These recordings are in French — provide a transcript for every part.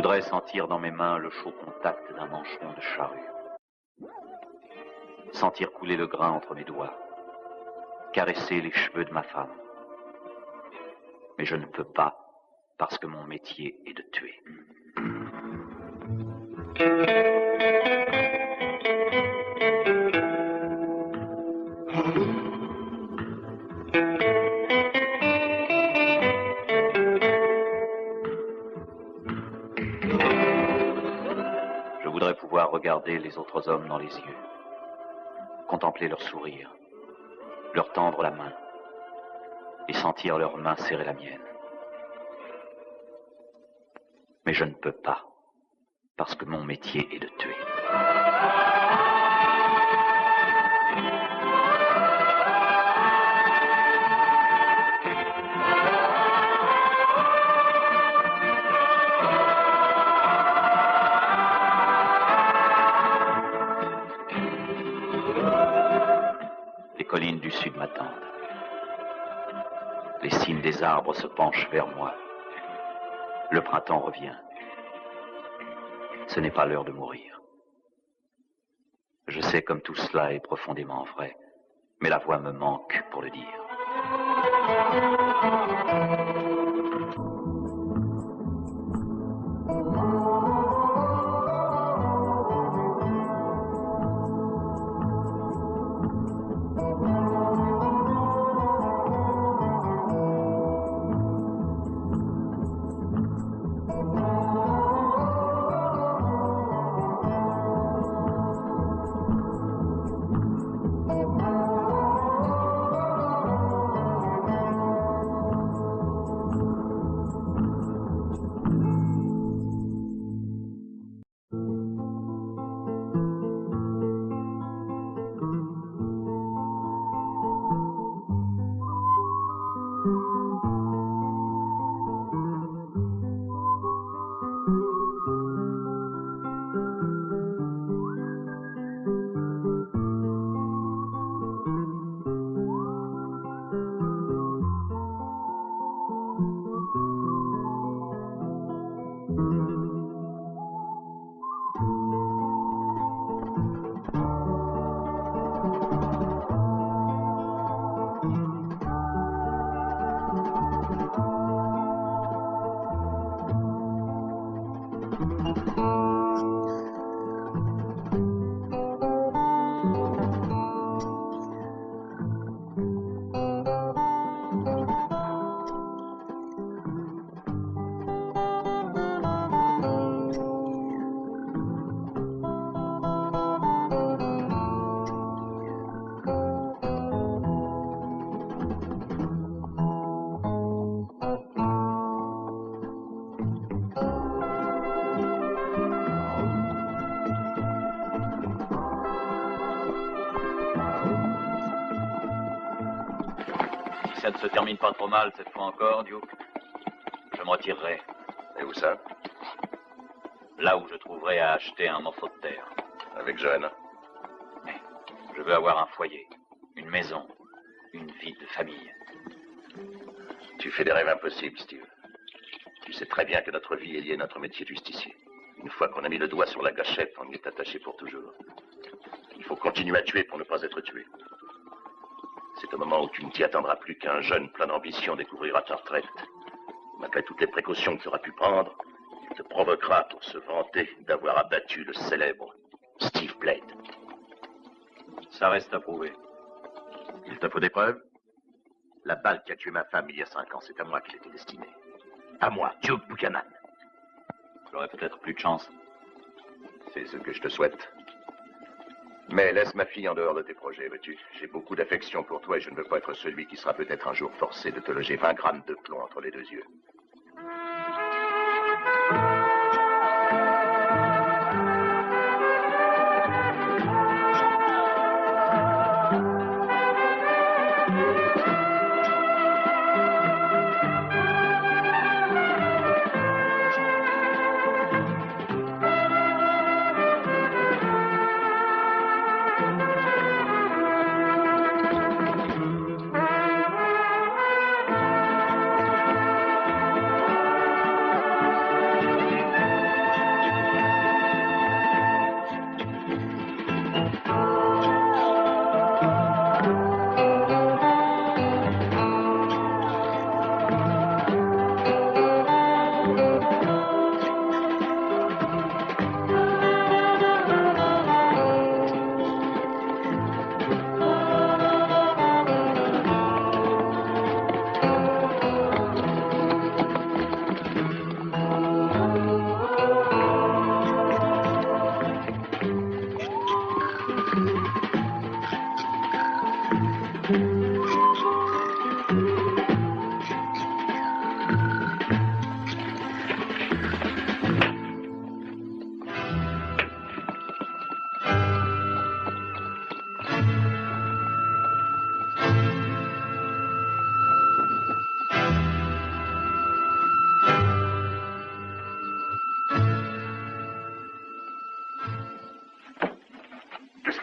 voudrais sentir dans mes mains le chaud contact d'un mancheron de charrue. Sentir couler le grain entre mes doigts. Caresser les cheveux de ma femme. Mais je ne peux pas, parce que mon métier est de tuer. Je voudrais pouvoir regarder les autres hommes dans les yeux, contempler leur sourire, leur tendre la main et sentir leurs mains serrer la mienne. Mais je ne peux pas, parce que mon métier est de tuer. Les collines du sud m'attendent. Les cimes des arbres se penchent vers moi. Le printemps revient. Ce n'est pas l'heure de mourir. Je sais comme tout cela est profondément vrai, mais la voix me manque pour le dire. Ça ne se termine pas trop mal cette fois encore, Duke. Je me retirerai. Et où ça? Là où je trouverai à acheter un morceau de terre. Avec Johanna? Mais je veux avoir un foyer, une maison, une vie de famille. Tu fais des rêves impossibles, Steve. Tu sais très bien que notre vie est liée à notre métier de justicier. Une fois qu'on a mis le doigt sur la gâchette, on y est attaché pour toujours. Il faut continuer à tuer pour ne pas être tué. C'est au moment où tu ne t'y attendras plus qu'un jeune plein d'ambition découvrira ta retraite. Malgré toutes les précautions que tu auras pu prendre, il te provoquera pour se vanter d'avoir abattu le célèbre Steve Blade. Ça reste à prouver. Il te faut des preuves? La balle qui a tué ma femme il y a 5 ans, c'est à moi qu'elle était destinée. À moi, Duke Buchanan. J'aurai peut-être plus de chance. C'est ce que je te souhaite. Mais laisse ma fille en dehors de tes projets, veux-tu? J'ai beaucoup d'affection pour toi et je ne veux pas être celui qui sera peut-être un jour forcé de te loger 20 grammes de plomb entre les 2 yeux.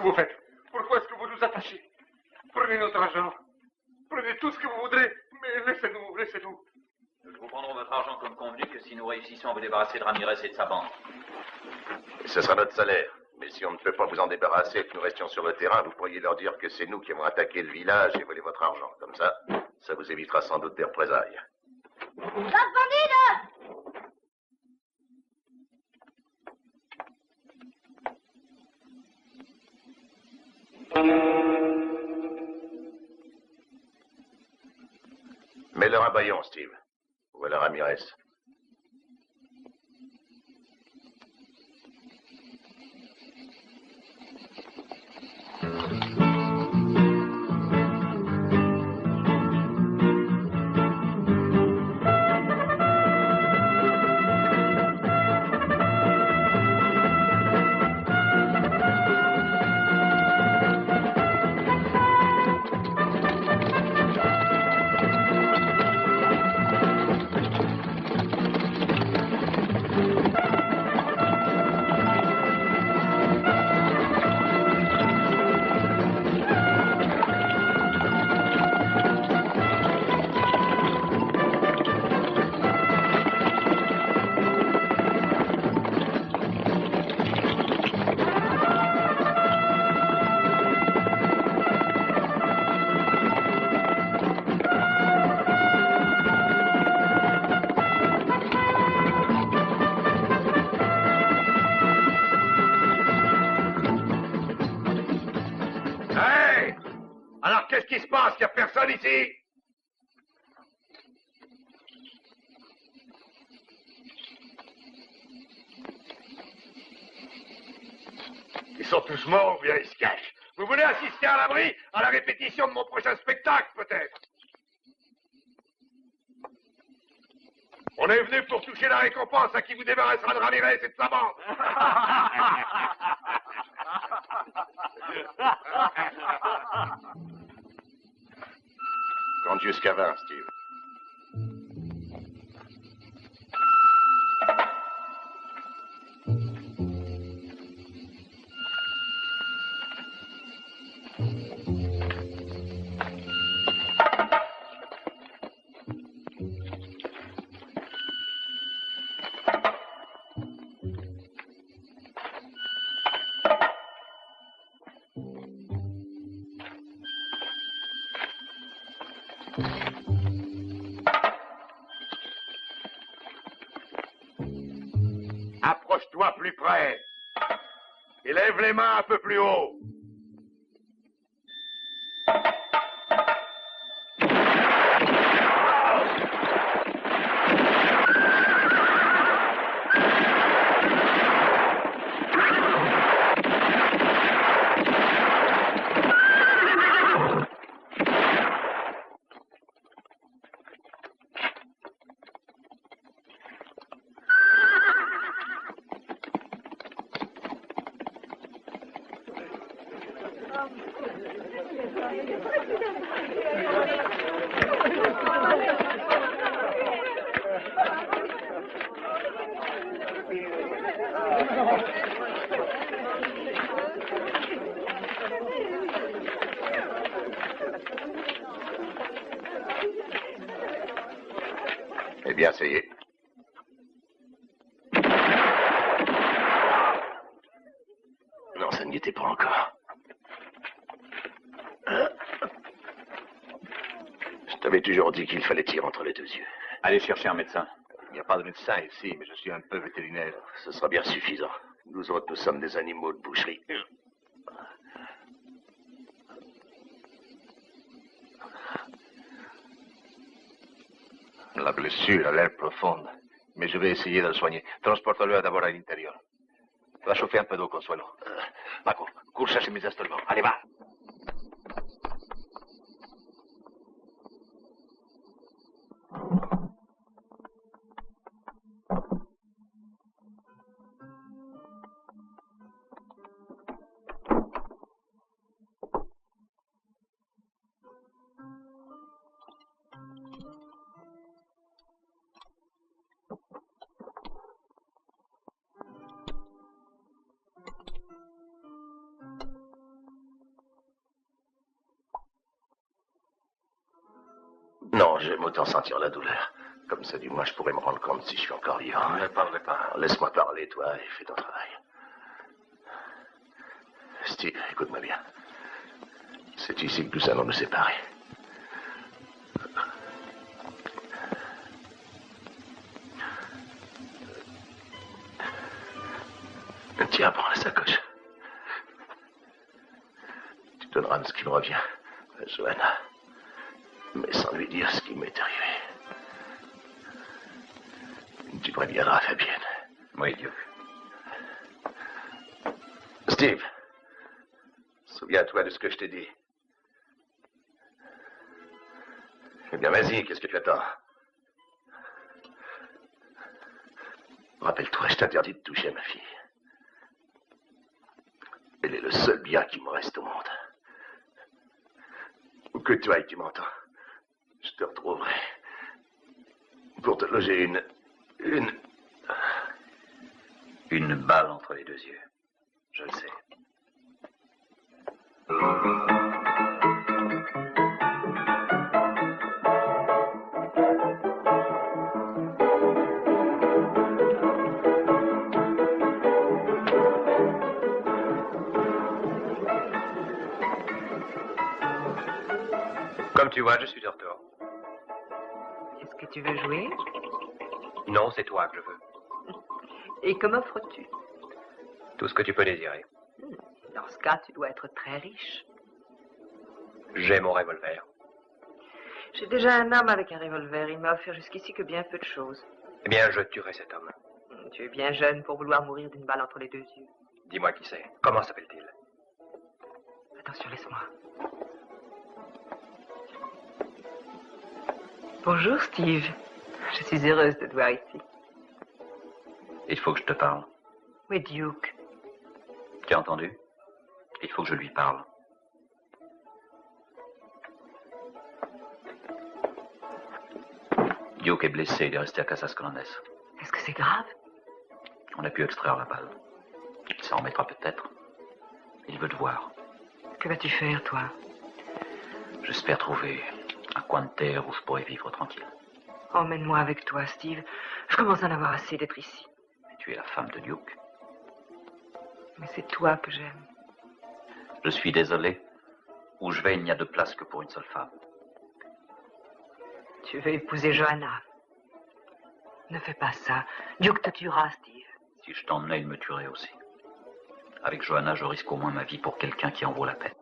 que vous faites? Pourquoi est-ce que vous nous attachez? Prenez notre argent. Prenez tout ce que vous voudrez, mais laissez-nous, laissez-nous. Nous vous prendrons votre argent comme convenu que si nous réussissons à vous débarrasser de Ramirez et de sa bande. Ce sera notre salaire. Mais si on ne peut pas vous en débarrasser et que nous restions sur le terrain, vous pourriez leur dire que c'est nous qui avons attaqué le village et volé votre argent. Comme ça vous évitera sans doute des représailles. Las bandidas! Mets-leur un baillon, Steve. Voilà Ramirez. Qu'est-ce qui se passe? Il n'y a personne ici? Ils sont tous morts ou bien ils se cachent? Vous voulez assister à l'abri à la répétition de mon prochain spectacle, peut-être? On est venu pour toucher la récompense à qui vous débarrassera de Ramirez et de sa bande. Compte jusqu'à 20, Steve. Approche-toi plus près. Et lève les mains un peu plus haut. Eh bien, ça y est. Non, ça n'y était pas encore. Je t'avais toujours dit qu'il fallait tirer entre les deux yeux. Allez chercher un médecin. Il n'y a pas de médecin ici, mais je suis un peu vétérinaire. Ce sera bien suffisant. Nous autres, nous sommes des animaux de boucherie. La blessure a l'air profonde, mais je vais essayer de le soigner. Transporte-le d'abord à l'intérieur. Va chauffer un peu d'eau, Consuelo. Paco, cours chercher mes instruments. Allez, va. j'aime autant sentir la douleur. Comme ça, du moins, je pourrais me rendre compte si je suis encore vivant. Ne parlez pas. Laisse-moi parler, toi, et fais ton travail. Steve, écoute-moi bien. C'est ici que nous allons nous séparer. Tiens, prends la sacoche. Tu donneras ce qui me revient à Johanna, mais sans lui dire ce qui m'est arrivé. Tu préviendras Fabienne. Oui, Duke. Steve, souviens-toi de ce que je t'ai dit. Eh bien, vas-y, qu'est-ce que tu attends? Rappelle-toi, je t'interdis de toucher à ma fille. Elle est le seul bien qui me reste au monde. Où que tu ailles, tu m'entends. Je te retrouverai. Pour te loger Une balle entre les deux yeux. Je le sais. Comme tu vois, je suis de retour. Est-ce que tu veux jouer? Non, c'est toi que je veux. Et que m'offres-tu? Tout ce que tu peux désirer. Dans ce cas, tu dois être très riche. J'ai mon revolver. J'ai déjà un homme avec un revolver. Il m'a offert jusqu'ici que bien peu de choses. Eh bien, je tuerai cet homme. Tu es bien jeune pour vouloir mourir d'une balle entre les deux yeux. Dis-moi qui c'est. Comment s'appelle-t-il? Attention, laisse-moi. Bonjour, Steve. Je suis heureuse de te voir ici. Il faut que je te parle. Oui, Duke. Tu as entendu? Il faut que je lui parle. Duke est blessé, il est resté à Casas Grandes. Est-ce que c'est grave? On a pu extraire la balle. Il s'en remettra peut-être. Il veut te voir. Que vas-tu faire, toi? J'espère trouver un coin de terre où je pourrais vivre tranquille. Emmène-moi avec toi, Steve. Je commence à en avoir assez d'être ici. Mais tu es la femme de Duke. Mais c'est toi que j'aime. Je suis désolé. Où je vais, il n'y a de place que pour une seule femme. Tu veux épouser Johanna? Ne fais pas ça. Duke te tuera, Steve. Si je t'emmenais, il me tuerait aussi. Avec Johanna, je risque au moins ma vie pour quelqu'un qui en vaut la peine.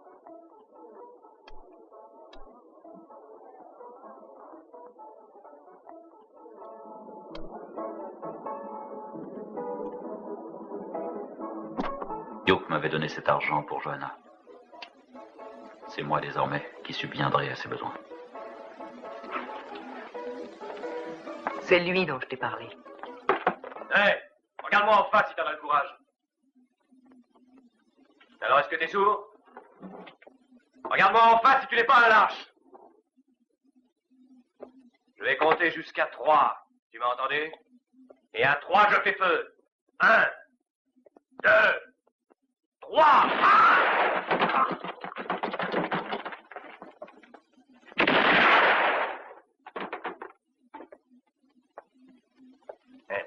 Duke m'avait donné cet argent pour Johanna. C'est moi désormais qui subviendrai à ses besoins. C'est lui dont je t'ai parlé. Hé, regarde-moi en face si t'en as le courage. Alors, est-ce que t'es sourd? Regarde-moi en face si tu n'es pas un lâche. Je vais compter jusqu'à 3. Tu m'as entendu? Et à 3, je fais feu. 1, 2, 3.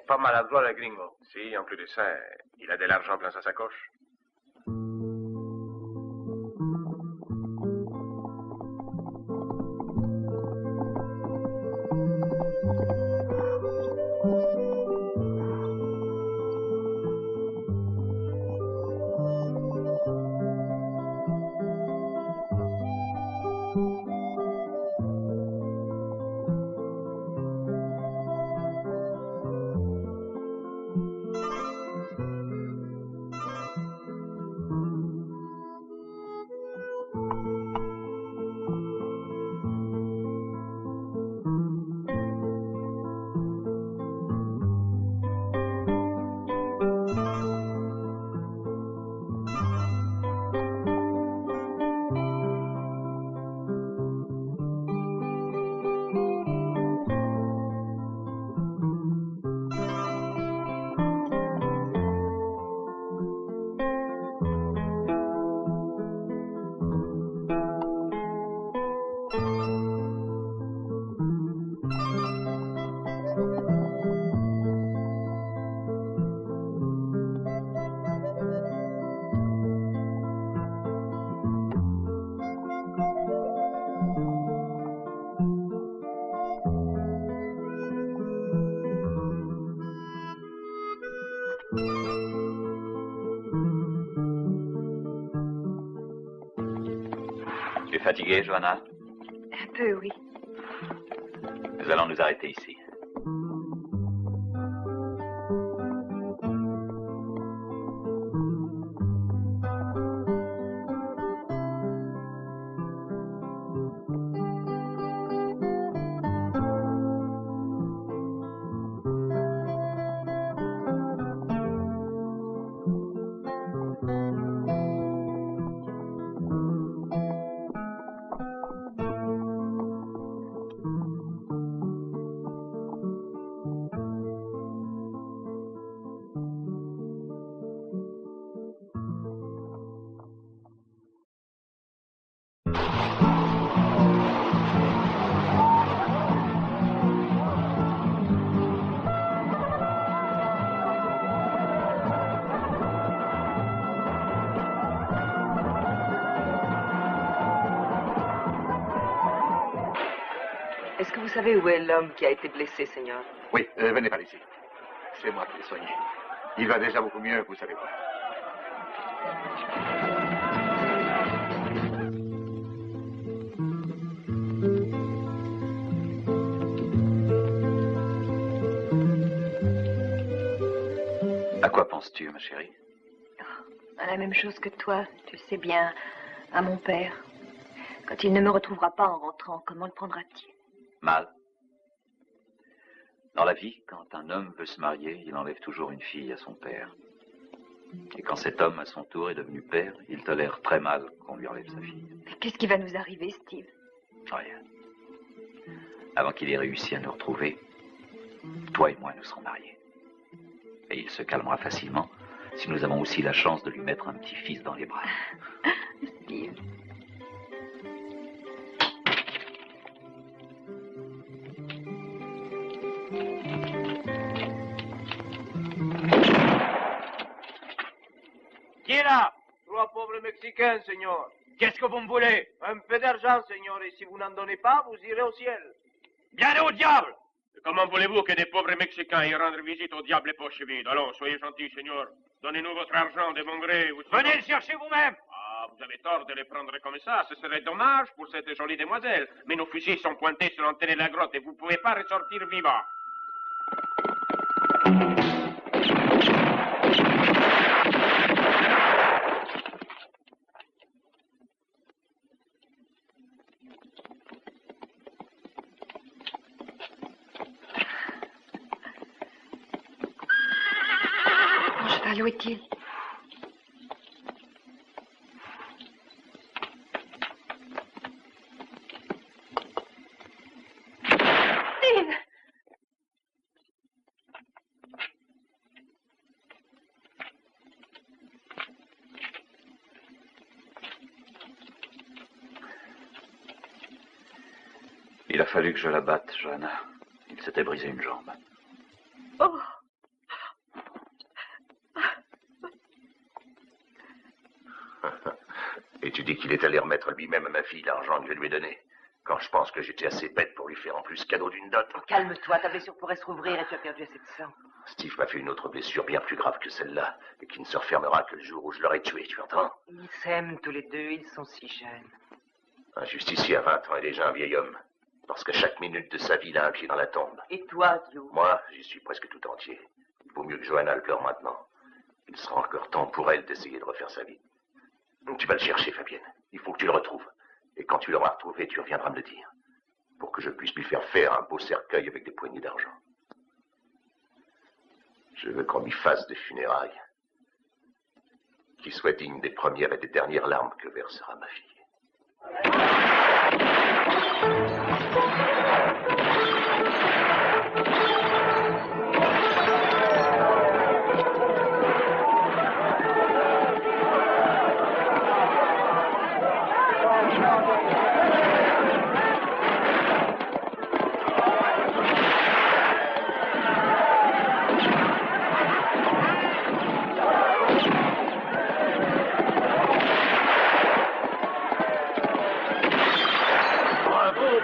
Pas maladroit, le gringo. Si, en plus de ça, il a de l'argent plein sa sacoche. Tu es fatiguée, Johanna? Un peu, oui. Nous allons nous arrêter ici. Est-ce que vous savez où est l'homme qui a été blessé, Seigneur? Oui, venez par ici. C'est moi qui l'ai soigné. Il va déjà beaucoup mieux, vous savez voir. À quoi penses-tu, ma chérie? À la même chose que toi, tu sais bien, à mon père. Quand il ne me retrouvera pas en rentrant, comment le prendra-t-il? Mal. Dans la vie, quand un homme veut se marier, il enlève toujours une fille à son père. Et quand cet homme, à son tour, est devenu père, il tolère très mal qu'on lui enlève sa fille. Mais qu'est-ce qui va nous arriver, Steve? Rien. Avant qu'il ait réussi à nous retrouver, toi et moi nous serons mariés. Et il se calmera facilement si nous avons aussi la chance de lui mettre un petit-fils dans les bras. Steve. Qui est là? Trois pauvres Mexicains, Seigneur. Qu'est-ce que vous me voulez? Un peu d'argent, Seigneur, et si vous n'en donnez pas, vous irez au ciel. Bien au diable! Comment voulez-vous que des pauvres Mexicains aillent rendre visite au diable les poches vides? Allons, soyez gentils, Seigneur. Donnez-nous votre argent de mon gré. Venez le chercher vous-même! Ah, vous avez tort de les prendre comme ça. Ce serait dommage pour cette jolie demoiselle. Mais nos fusils sont pointés sur l'entrée de la grotte et vous ne pouvez pas ressortir vivant. Mon cheval, où est-il? Steve! Il a fallu que je la batte, Johanna. Il s'était brisé une jambe. Oh! Et tu dis qu'il est allé remettre lui-même à ma fille l'argent que je lui ai donné, quand je pense que j'étais assez bête pour lui faire en plus cadeau d'une dot. Calme-toi, ta blessure pourrait se rouvrir et tu as perdu assez de sang. Steve m'a fait une autre blessure bien plus grave que celle-là, et qui ne se refermera que le jour où je l'aurai tué, tu entends? Ils s'aiment tous les deux, ils sont si jeunes. Un justicier à 20 ans est déjà un vieil homme, parce que chaque minute de sa vie, il a un pied dans la tombe. Et toi, Duke? Moi, j'y suis presque tout entier. Il vaut mieux que Johanna le pleure maintenant. Il sera encore temps pour elle d'essayer de refaire sa vie. Tu vas le chercher, Fabienne. Il faut que tu le retrouves. Et quand tu l'auras retrouvé, tu reviendras me le dire. Pour que je puisse lui faire faire un beau cercueil avec des poignées d'argent. Je veux qu'on lui fasse des funérailles qui soient dignes des premières et des dernières larmes que versera ma fille.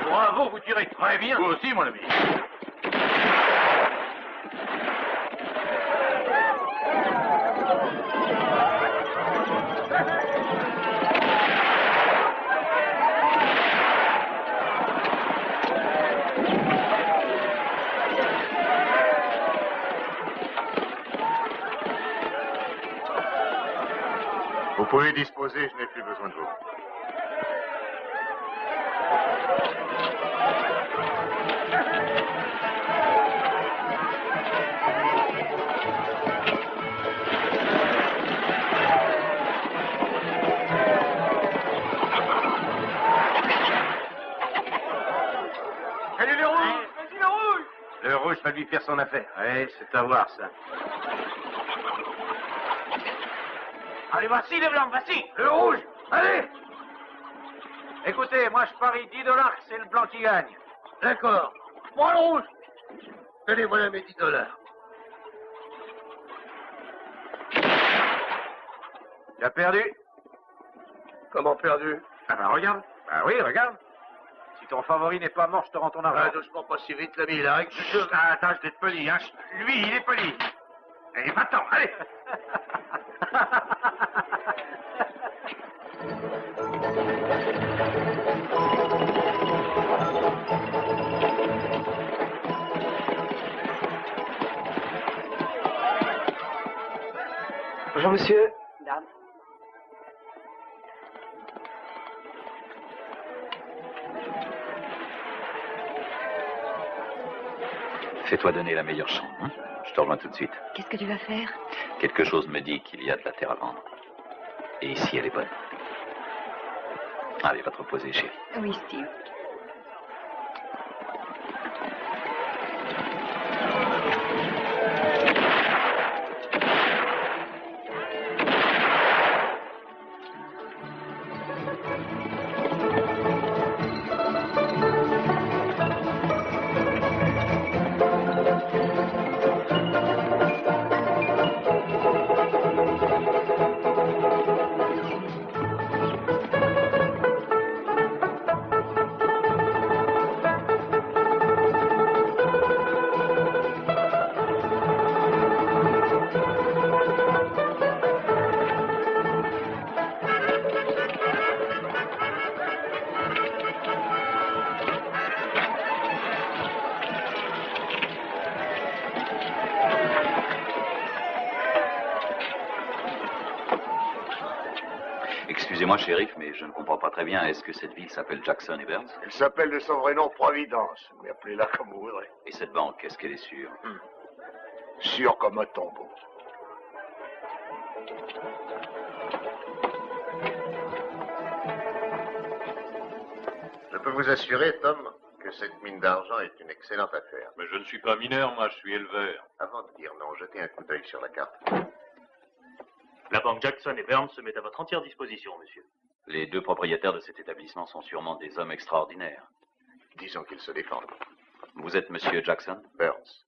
Bravo, vous tirez très bien. Vous aussi, mon ami. pouvez disposer, je n'ai plus besoin de vous. Salut le rouge! Vas-y le rouge! Le rouge va lui faire son affaire. Oui, c'est à voir ça. Allez, voici les blancs, voici! Le rouge! Allez! Écoutez, moi je parie $10 que c'est le blanc qui gagne. D'accord. Moi le rouge! Tenez, voilà mes $10. Tu as perdu? Comment perdu? Ah ben regarde. Ah oui, regarde. Si ton favori n'est pas mort, je te rends ton argent. Ah, doucement, pas si vite, l'ami. La règle, c'est ah, attends, je vais être poli, hein. Lui, il est poli. Et va-t'en, allez! Bonjour, monsieur. Dame. Fais-toi donner la meilleure chambre, hein? Je te rejoins tout de suite. Qu'est-ce que tu vas faire? Quelque chose me dit qu'il y a de la terre à vendre. Et ici, elle est bonne. Allez, va te reposer, chérie. Oui, Steve. Excusez-moi, shérif, mais je ne comprends pas très bien. Est-ce que cette ville s'appelle Jackson et Burns? Elle s'appelle de son vrai nom Providence, mais appelez-la comme vous voudrez. Et cette banque, est-ce qu'elle est sûre? Sûr comme un tombeau. Je peux vous assurer, Tom, que cette mine d'argent est une excellente affaire. Mais je ne suis pas mineur, moi, je suis éleveur. Avant de dire non, jetez un coup d'œil sur la carte. La banque Jackson et Burns se met à votre entière disposition, monsieur. Les deux propriétaires de cet établissement sont sûrement des hommes extraordinaires. Disons qu'ils se défendent. Vous êtes monsieur Jackson? Burns.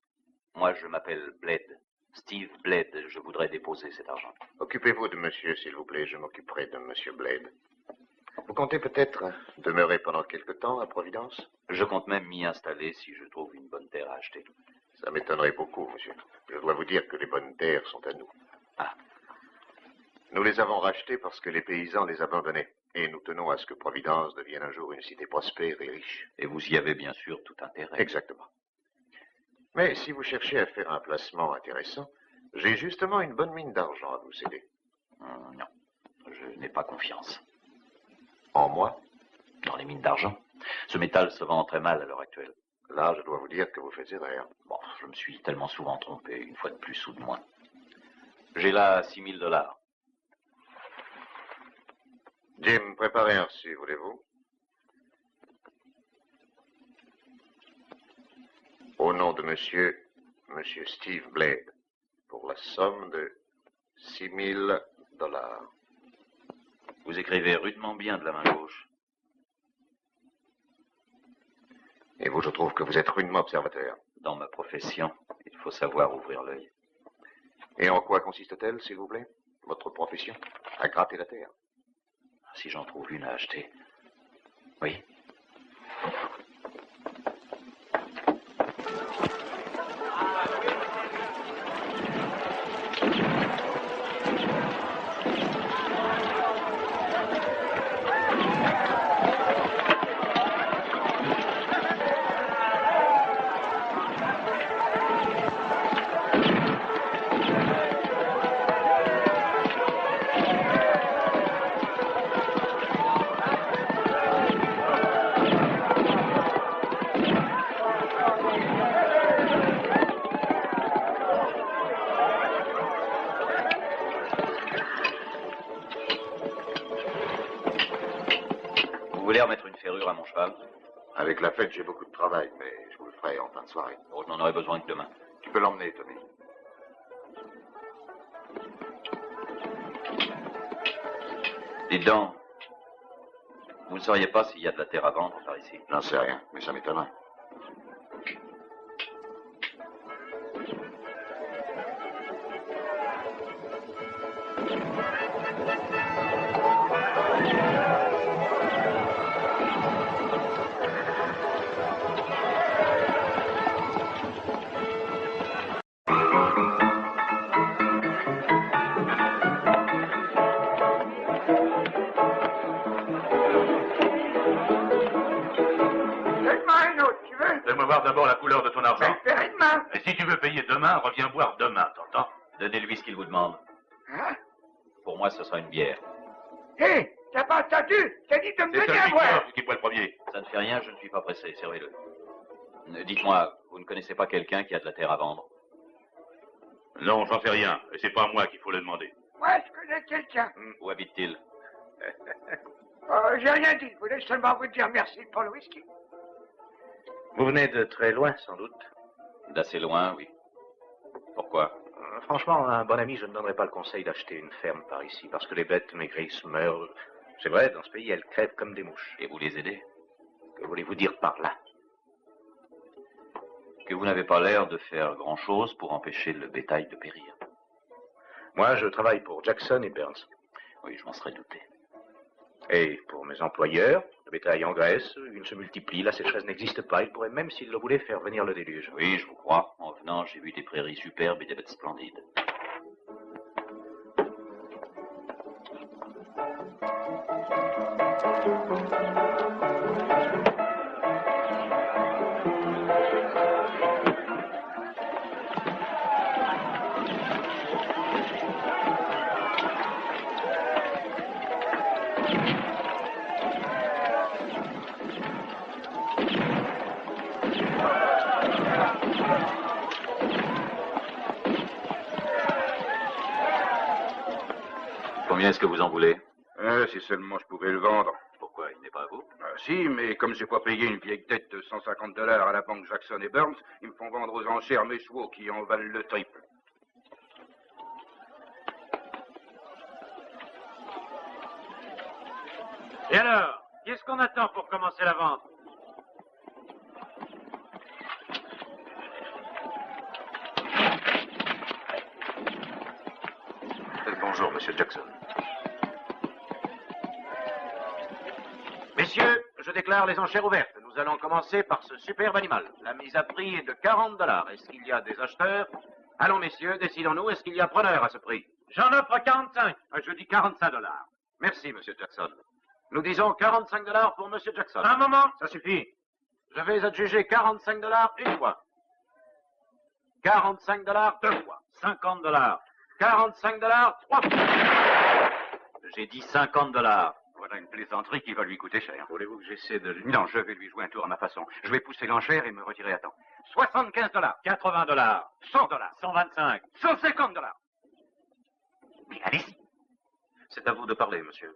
Moi, je m'appelle Blade. Steve Blade. Je voudrais déposer cet argent. Occupez-vous de monsieur, s'il vous plaît. Je m'occuperai de monsieur Blade. Vous comptez peut-être demeurer pendant quelque temps à Providence? Je compte même m'y installer si je trouve une bonne terre à acheter. Ça m'étonnerait beaucoup, monsieur. Je dois vous dire que les bonnes terres sont à nous. Ah. Nous les avons rachetées parce que les paysans les abandonnaient. Et nous tenons à ce que Providence devienne un jour une cité prospère et riche. Et vous y avez bien sûr tout intérêt. Exactement. Mais si vous cherchez à faire un placement intéressant, j'ai justement une bonne mine d'argent à vous céder. Non, je n'ai pas confiance. En moi? Dans les mines d'argent. Ce métal se vend très mal à l'heure actuelle. Là, je dois vous dire que vous faites erreur. Bon, je me suis tellement souvent trompé, une fois de plus ou de moins. J'ai là $6,000. Jim, préparez un reçu, voulez-vous? Au nom de monsieur Steve Blade, pour la somme de $6,000. Vous écrivez rudement bien de la main gauche. Et vous, je trouve que vous êtes rudement observateur. Dans ma profession, il faut savoir ouvrir l'œil. Et en quoi consiste-t-elle, s'il vous plaît? Votre profession? À gratter la terre? Si j'en trouve une à acheter. Oui. voulez remettre une ferrure à mon cheval? Avec la fête, j'ai beaucoup de travail, mais je vous le ferai en fin de soirée. Oh, je n'en aurai besoin que demain. Tu peux l'emmener, Tommy. Dites donc, vous ne sauriez pas s'il y a de la terre à vendre par ici? J'en sais rien, mais ça m'étonnerait. D'abord la couleur de ton argent. Paierai demain. Et si tu veux payer demain, reviens boire demain, t'entends? Donnez-lui ce qu'il vous demande. Hein? Pour moi, ce sera une bière. Hé, t'as pas entendu? T'as dit de me C'est donner à celui boire. qui boit le premier. Ça ne fait rien, je ne suis pas pressé, servez-le. Dites-moi, vous ne connaissez pas quelqu'un qui a de la terre à vendre? Non, j'en sais rien. Et c'est pas à moi qu'il faut le demander. Moi, je connais quelqu'un. Où habite-t-il? J'ai rien dit. Je voulais seulement vous dire merci pour le whisky. Vous venez de très loin, sans doute. D'assez loin, oui. Pourquoi? Franchement, à un bon ami, je ne donnerais pas le conseil d'acheter une ferme par ici, parce que les bêtes maigrissent, meurent. C'est vrai, dans ce pays, elles crèvent comme des mouches. Et vous les aidez? Que voulez-vous dire par là? Que vous n'avez pas l'air de faire grand-chose pour empêcher le bétail de périr. Moi, je travaille pour Jackson et Burns. Oui, je m'en serais douté. Et pour mes employeurs, le bétail engraisse, il se multiplie, la sécheresse n'existe pas. Ils pourraient même, s'ils le voulaient, faire venir le déluge. Oui, je vous crois. En venant, j'ai vu des prairies superbes et des bêtes splendides. Combien est-ce que vous en voulez? Si seulement je pouvais le vendre. Pourquoi? Il n'est pas à vous? Si, mais comme j'ai pas payé une vieille dette de $150 à la banque Jackson et Burns, ils me font vendre aux enchères mes chevaux qui en valent le triple. Et alors, qu'est-ce qu'on attend pour commencer la vente? Bonjour, monsieur Jackson. Messieurs, je déclare les enchères ouvertes. Nous allons commencer par ce superbe animal. La mise à prix est de $40. Est-ce qu'il y a des acheteurs? Allons, messieurs, décidons-nous. Est-ce qu'il y a preneur à ce prix? J'en offre 45. Je dis $45. Merci, monsieur Jackson. Nous disons $45 pour monsieur Jackson. Un moment. Ça suffit. Je vais adjuger $45 une fois. $45 deux fois. $50. $45 trois fois. J'ai dit $50. Voilà une plaisanterie qui va lui coûter cher. Voulez-vous que j'essaie de lui... Non, je vais lui jouer un tour à ma façon. Je vais pousser l'enchère et me retirer à temps. $75. $80. $100. 125. $150. Mais allez-y. C'est à vous de parler, monsieur.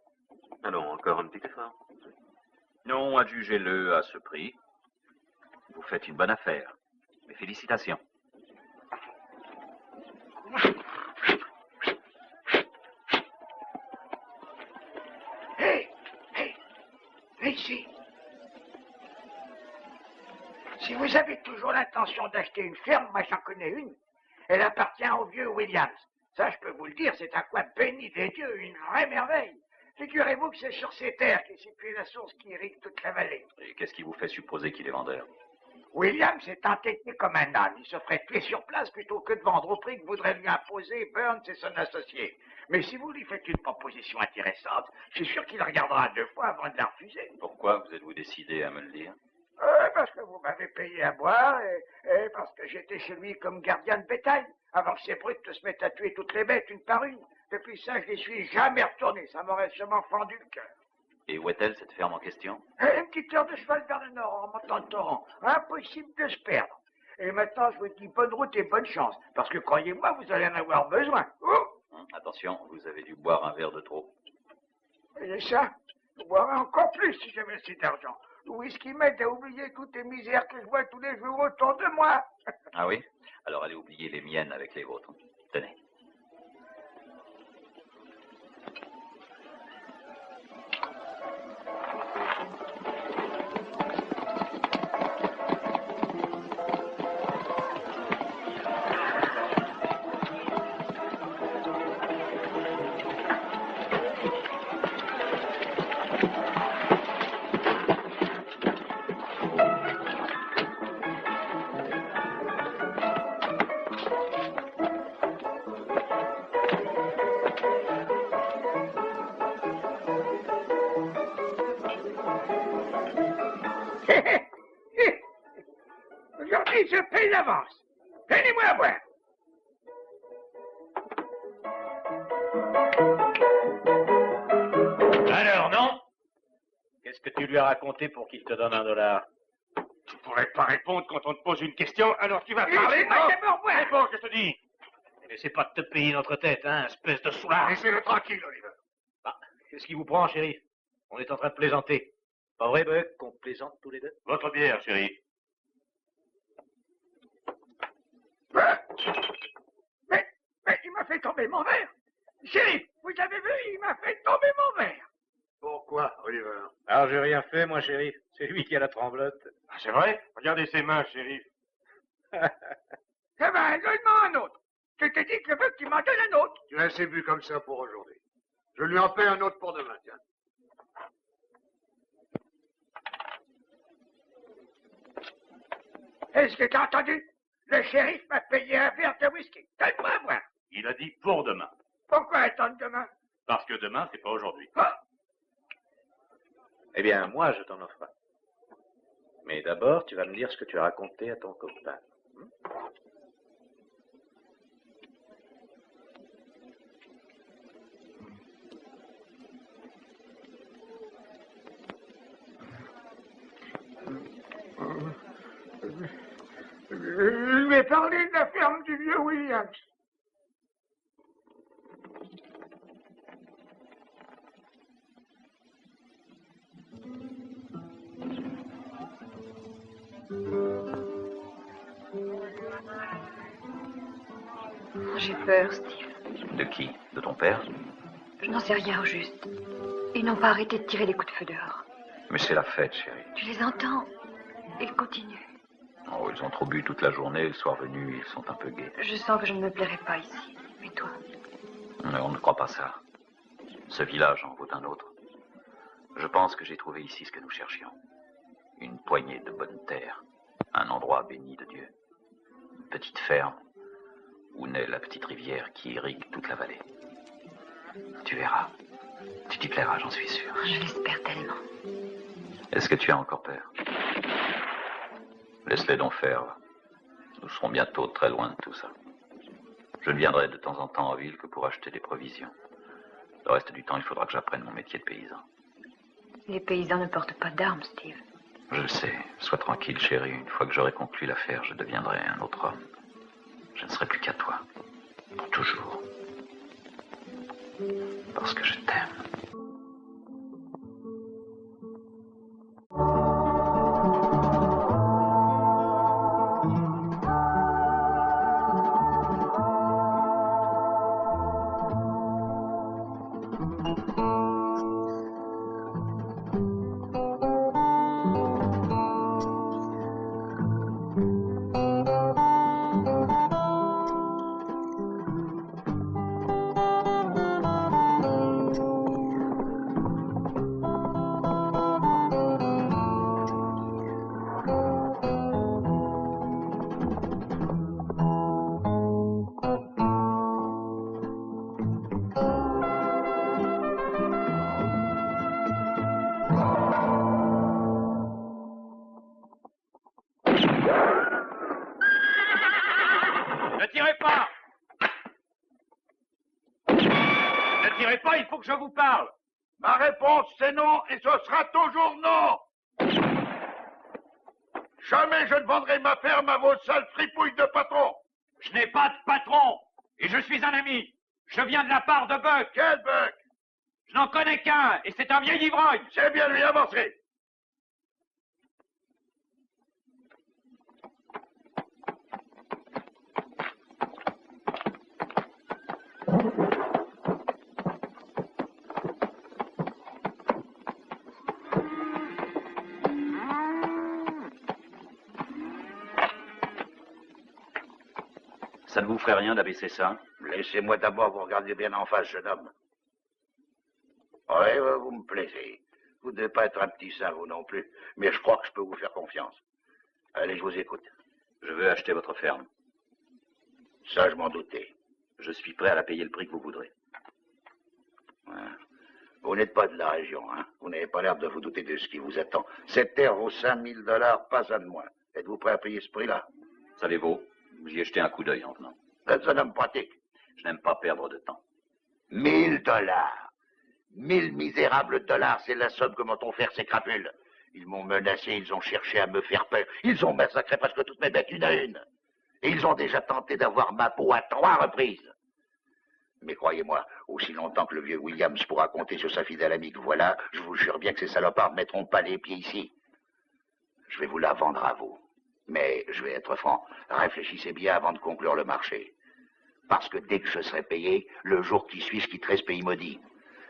Allons, encore un petit effort. Non, adjugez-le à ce prix. Vous faites une bonne affaire. Mes félicitations. Ici. Si vous avez toujours l'intention d'acheter une ferme, moi j'en connais une. Elle appartient au vieux Williams. Ça, je peux vous le dire, c'est un coin béni des dieux, une vraie merveille. Figurez-vous que c'est sur ces terres qu'est située la source qui irrigue toute la vallée. Et qu'est-ce qui vous fait supposer qu'il est vendeur? Williams est entêté comme un âne. Il se ferait tuer sur place plutôt que de vendre au prix que voudrait lui imposer Burns et son associé. Mais si vous lui faites une proposition intéressante, je suis sûr qu'il regardera deux fois avant de la refuser. Pourquoi vous êtes-vous décidé à me le dire? Parce que vous m'avez payé à boire et parce que j'étais chez lui comme gardien de bétail, avant que ces brutes se mettent à tuer toutes les bêtes une par une. Depuis ça, je n'y suis jamais retourné. Ça m'aurait sûrement fendu le cœur. Et où est-elle, cette ferme en question? Une petite heure de cheval vers le nord, en montant le torrent. Impossible de se perdre. Et maintenant, je vous dis bonne route et bonne chance, parce que croyez-moi, vous allez en avoir besoin. Attention, vous avez dû boire un verre de trop. Et ça, boirais encore plus si j'avais assez d'argent. Le whisky m'aide à oublier toutes les misères que je vois tous les jours autour de moi. Ah oui? Alors allez oublier les miennes avec les vôtres. Tenez. Aujourd'hui, je paye l'avance. Donnez-moi à boire. Alors, non? Qu'est-ce que tu lui as raconté pour qu'il te donne $1? Tu pourrais pas répondre quand on te pose une question, alors tu vas Oui, parler, moi, non? d'abord boire. Réponds, je te dis. N'essaie pas de te payer notre tête, hein, espèce de soulard. Laissez-le tranquille, Oliver. Ah, qu'est-ce qui vous prend, chérie? On est en train de plaisanter. Pas vrai, Buck, qu'on plaisante tous les deux? Votre bière, chérie. Mais il m'a fait tomber mon verre. Chérie, vous avez vu, il m'a fait tomber mon verre. Pourquoi, Oliver? Alors, j'ai rien fait, moi, chérie. C'est lui qui a la tremblote. Ah, c'est vrai? Regardez ses mains, chérie. Eh ben, donne-moi un autre. Je t'ai dit que je veux que tu m'en donnes un autre. Tu as assez bu comme ça pour aujourd'hui. Je lui en paie un autre pour demain, tiens. Est-ce que t'as entendu? Le shérif m'a payé un verre de whisky. Donne-moi à boire. Il a dit pour demain. Pourquoi attendre demain? Parce que demain, c'est pas aujourd'hui. Ah, Eh bien, moi, je t'en offre un. Mais d'abord, tu vas me dire ce que tu as raconté à ton copain. je lui ai parlé de la ferme du vieux Williams. J'ai peur, Steve. De qui? De ton père? Je n'en sais rien au juste. Ils n'ont pas arrêté de tirer des coups de feu dehors. Mais c'est la fête, chérie. Tu les entends? Ils continuent. Oh, ils ont trop bu toute la journée, le soir venu, ils sont un peu gais. Je sens que je ne me plairai pas ici. Mais toi? Mais on ne croit pas ça. Ce village en vaut un autre. Je pense que j'ai trouvé ici ce que nous cherchions. Une poignée de bonne terre. Un endroit béni de Dieu. Une petite ferme où naît la petite rivière qui irrigue toute la vallée. Tu verras. Tu t'y plairas, j'en suis sûr. Je l'espère tellement. Est-ce que tu as encore peur? Laisse-les donc faire. Nous serons bientôt très loin de tout ça. Je ne viendrai de temps en temps en ville que pour acheter des provisions. Le reste du temps, il faudra que j'apprenne mon métier de paysan. Les paysans ne portent pas d'armes, Steve. Je le sais. Sois tranquille, chérie. Une fois que j'aurai conclu l'affaire, je deviendrai un autre homme. Je ne serai plus qu'à toi. Pour toujours. Parce que je t'aime. Ne tirez pas! Ne tirez pas, il faut que je vous parle! Ma réponse, c'est non, et ce sera toujours non. Jamais je ne vendrai ma ferme à vos sales fripouilles de patron. Je n'ai pas de patron, et je suis un ami. Je viens de la part de Buck. Quel Buck? Je n'en connais qu'un, et c'est un vieil ivrogne. C'est bien lui, avancez. Ça ne vous ferait rien d'abaisser ça? Laissez-moi d'abord vous regarder bien en face, jeune homme. Oui, vous me plaisez. Vous ne devez pas être un petit saint, vous non plus. Mais je crois que je peux vous faire confiance. Allez, je vous écoute. Je veux acheter votre ferme. Ça, je m'en doutais. Je suis prêt à la payer le prix que vous voudrez. Ouais. Vous n'êtes pas de la région, hein. Vous n'avez pas l'air de vous douter de ce qui vous attend. Cette terre vaut 5000 $, pas un de moins. Êtes-vous prêt à payer ce prix-là? Ça les vaut. J'y ai jeté un coup d'œil en venant. Vous êtes un homme pratique. Je n'aime pas perdre de temps. 1000 $. 1000 misérables dollars, c'est la somme que m'ont offert ces crapules. Ils m'ont menacé, ils ont cherché à me faire peur. Ils ont massacré presque toutes mes bêtes une à une. Et ils ont déjà tenté d'avoir ma peau à 3 reprises. Mais croyez-moi, aussi longtemps que le vieux Williams pourra compter sur sa fidèle amie que voilà, je vous jure bien que ces salopards ne mettront pas les pieds ici. Je vais vous la vendre à vous. Mais je vais être franc, réfléchissez bien avant de conclure le marché. Parce que dès que je serai payé, le jour qui suit, je quitterai ce pays maudit.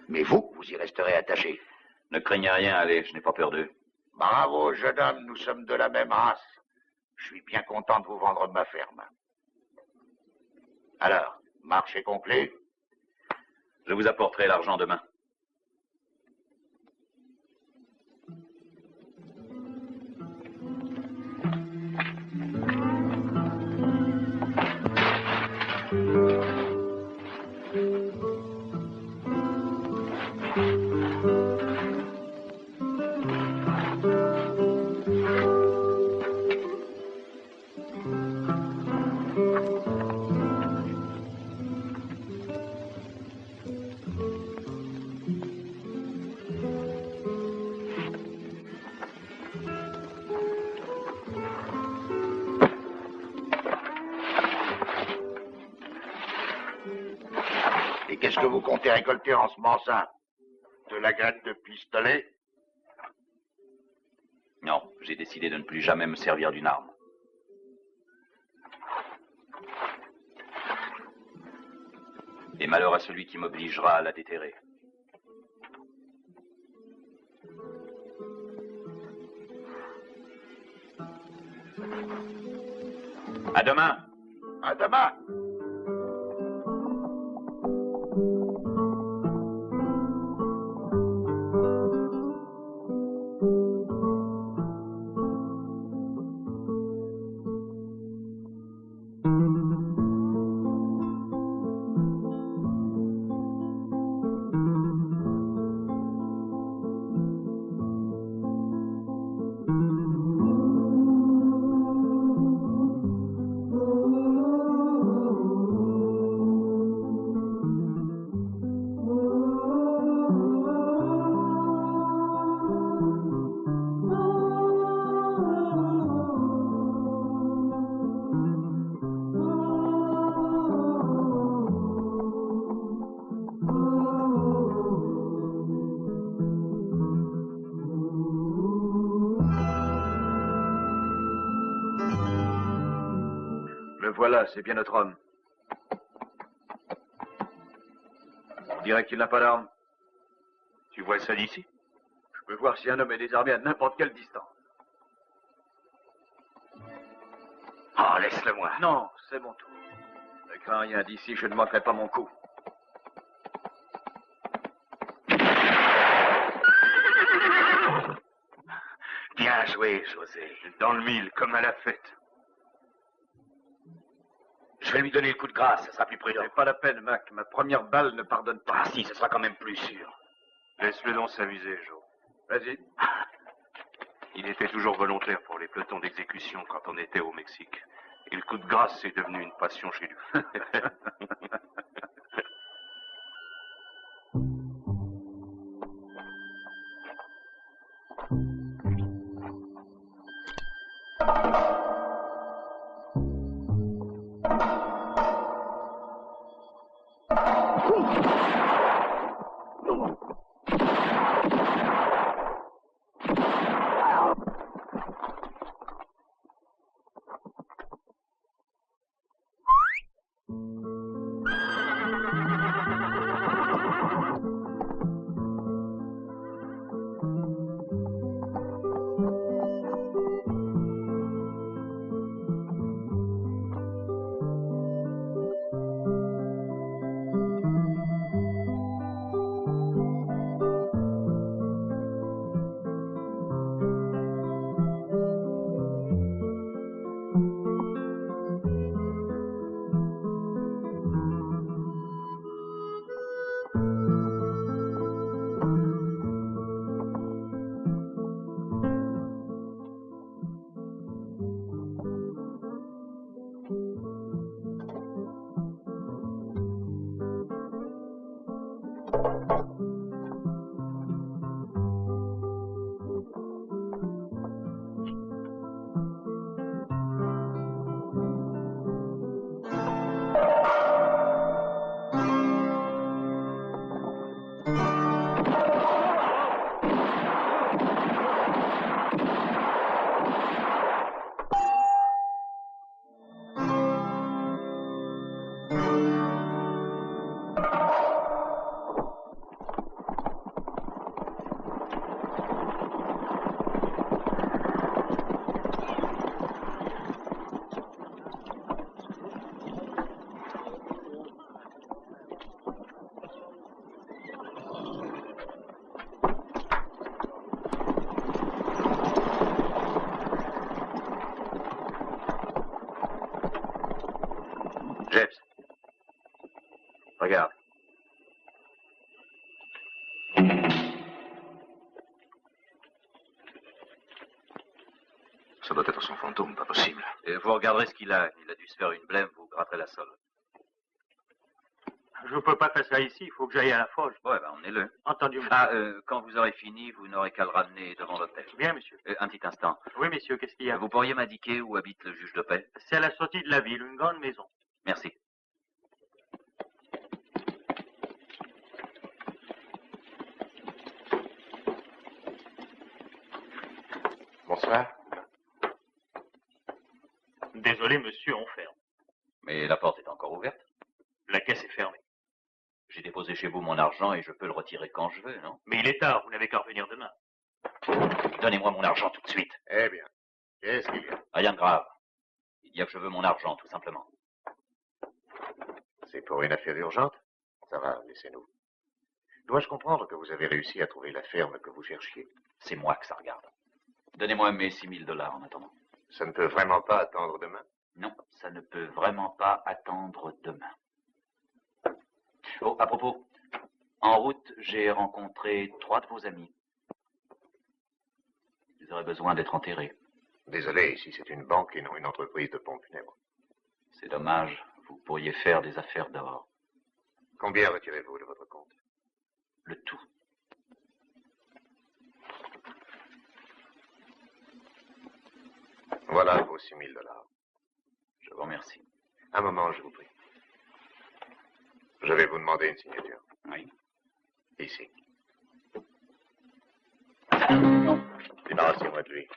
Mais vous, vous y resterez attaché. Ne craignez rien, allez, je n'ai pas peur d'eux. Bravo, jeune homme, nous sommes de la même race. Je suis bien content de vous vendre ma ferme. Alors, marché conclu? Je vous apporterai l'argent demain. Et qu'est-ce que vous comptez récolter en ce moment-là? De la graine de pistolet? Non, j'ai décidé de ne plus jamais me servir d'une arme. Et malheur à celui qui m'obligera à la déterrer. À demain. À demain. Voilà, c'est bien notre homme. On dirait qu'il n'a pas d'arme. Tu vois ça d'ici? Je peux voir si un homme est désarmé à n'importe quelle distance. Oh, laisse-le-moi. Non, c'est mon tour. Ne crains rien, d'ici, je ne manquerai pas mon coup. Bien joué, José. Dans le mille, comme à la fête. Je vais lui donner le coup de grâce, ça sera plus prudent. C'est pas la peine, Mac. Ma première balle ne pardonne pas. Ah si, ce sera quand même plus sûr. Laisse-le donc s'amuser, Joe. Vas-y. Il était toujours volontaire pour les pelotons d'exécution quand on était au Mexique. Et le coup de grâce est devenu une passion chez lui. doit être son fantôme, pas possible. Et vous regarderez ce qu'il a. Il a dû se faire une blême, vous gratterez la sole. Je ne peux pas faire ça ici, il faut que j'aille à la foge. Ouais, ben emmenez-le. Entendu, monsieur. Ah, quand vous aurez fini, vous n'aurez qu'à le ramener devant l'hôtel. Bien, monsieur. Un petit instant. Oui, monsieur, qu'est-ce qu'il y a? Vous pourriez m'indiquer où habite le juge de paix? C'est à la sortie de la ville, une grande maison. Merci. Bonsoir. Désolé, monsieur, on ferme. Mais la porte est encore ouverte. La caisse est fermée. J'ai déposé chez vous mon argent et je peux le retirer quand je veux, non? Mais il est tard, vous n'avez qu'à revenir demain. Donnez-moi mon argent tout de suite. Eh bien, qu'est-ce qu'il y a? Rien de grave. Il y a que je veux mon argent, tout simplement. C'est pour une affaire urgente? Ça va, laissez-nous. Dois-je comprendre que vous avez réussi à trouver la ferme que vous cherchiez? C'est moi que ça regarde. Donnez-moi mes $6 000 en attendant. Ça ne peut vraiment pas attendre demain? Non, ça ne peut vraiment pas attendre demain. Oh, à propos, en route, j'ai rencontré 3 de vos amis. Ils auraient besoin d'être enterrés. Désolé, ici c'est une banque et non une entreprise de pompes funèbres. C'est dommage, vous pourriez faire des affaires d'or. Combien retirez-vous de votre compte? Le tout. Voilà vos $6 000. Je vous remercie. Un moment, je vous prie. Je vais vous demander une signature. Oui. Ici. Débarrassez-moi de lui.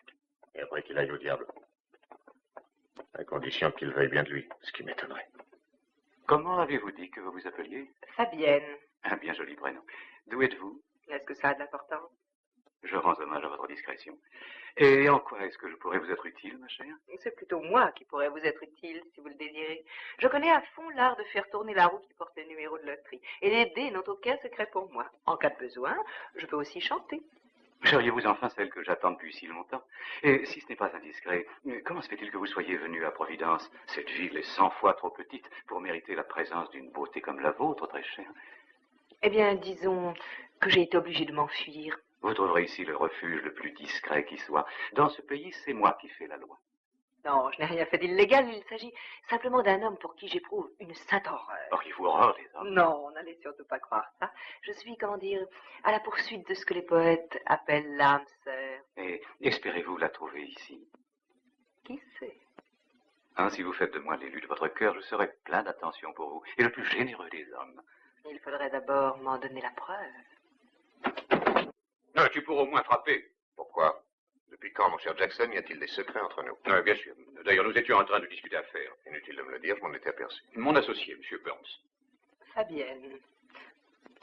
Et après qu'il aille au diable. À condition qu'il veuille bien de lui, ce qui m'étonnerait. Comment avez-vous dit que vous vous appeliez? Fabienne. Un bien joli prénom. D'où êtes-vous? Est-ce que ça a de l'importance? Je rends hommage à votre discrétion. Et en quoi est-ce que je pourrais vous être utile, ma chère? C'est plutôt moi qui pourrais vous être utile, si vous le désirez. Je connais à fond l'art de faire tourner la roue qui porte le numéro de loterie. Et les dés n'ont aucun secret pour moi. En cas de besoin, je peux aussi chanter. Seriez-vous enfin celle que j'attends depuis si longtemps? Et si ce n'est pas indiscret, comment se fait-il que vous soyez venu à Providence? Cette ville est 100 fois trop petite pour mériter la présence d'une beauté comme la vôtre, très chère. Eh bien, disons que j'ai été obligée de m'enfuir. Vous trouverez ici le refuge le plus discret qui soit. Dans ce pays, c'est moi qui fais la loi. Non, je n'ai rien fait d'illégal. Il s'agit simplement d'un homme pour qui j'éprouve une sainte horreur. Auriez-vous horreur des hommes? Non, n'allez surtout pas croire ça. Je suis, comment dire, à la poursuite de ce que les poètes appellent l'âme sœur. Et espérez-vous la trouver ici? Qui sait? Hein, si vous faites de moi l'élu de votre cœur, je serai plein d'attention pour vous, et le plus généreux des hommes. Il faudrait d'abord m'en donner la preuve. Tu pourras au moins frapper. Pourquoi? Depuis quand, mon cher Jackson, y a-t-il des secrets entre nous? Bien sûr. D'ailleurs, nous étions en train de discuter affaires. Inutile de me le dire, je m'en étais aperçu. Mon associé, M. Burns. Fabienne.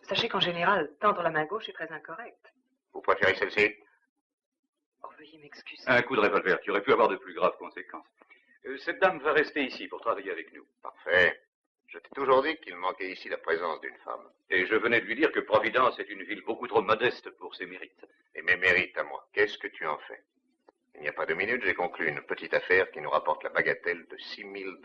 Sachez qu'en général, tendre la main gauche est très incorrect. Vous préférez celle-ci? Oh, veuillez m'excuser. Un coup de revolver qui aurait pu avoir de plus graves conséquences. Cette dame va rester ici pour travailler avec nous. Parfait. Je t'ai toujours dit qu'il manquait ici la présence d'une femme. Et je venais de lui dire que Providence est une ville beaucoup trop modeste pour ses mérites. Et mes mérites à moi, qu'est-ce que tu en fais? Il n'y a pas 2 minutes, j'ai conclu une petite affaire qui nous rapporte la bagatelle de $6 000.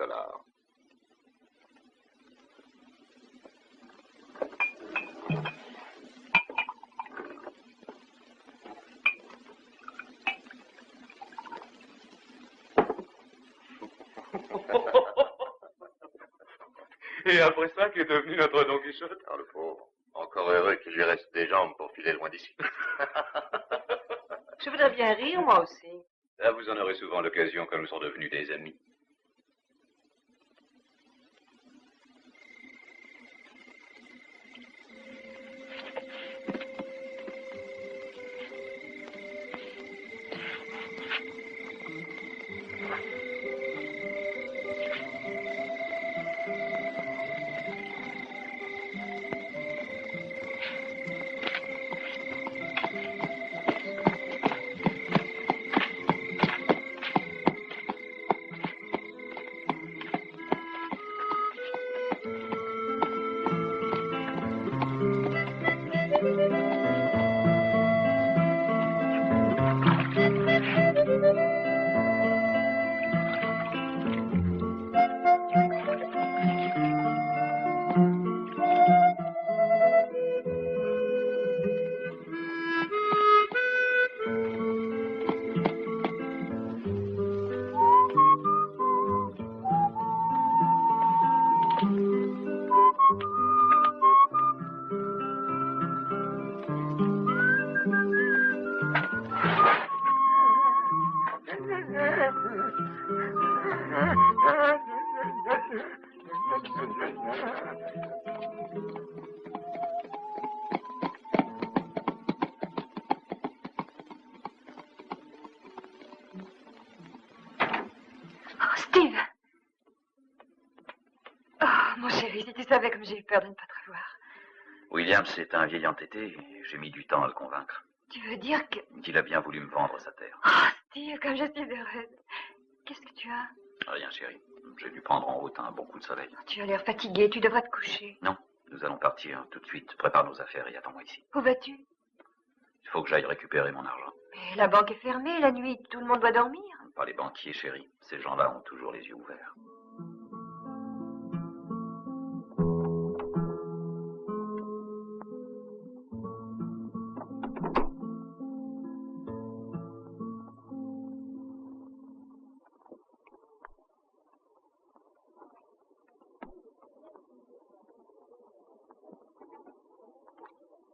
Et après ça, qui est devenu notre Don Quichotte? Alors le pauvre, encore heureux qu'il lui reste des jambes pour filer loin d'ici. Je voudrais bien rire, moi aussi. Là, vous en aurez souvent l'occasion quand nous serons devenus des amis. Steve! Oh, mon chéri, si tu savais comme j'ai eu peur de ne pas te revoir. William, c'est un vieil entêté et j'ai mis du temps à le convaincre. Tu veux dire que... Qu'il a bien voulu me vendre sa terre. Oh, Steve, comme je suis heureuse. Qu'est-ce que tu as? Rien, chérie. J'ai dû prendre en route un bon coup de soleil. Tu as l'air fatigué, tu devrais te coucher. Non, nous allons partir tout de suite. Prépare nos affaires et attends-moi ici. Où vas-tu? Il faut que j'aille récupérer mon argent. Mais la banque est fermée la nuit, tout le monde doit dormir. Pas les banquiers, chérie. Ces gens-là ont toujours les yeux ouverts.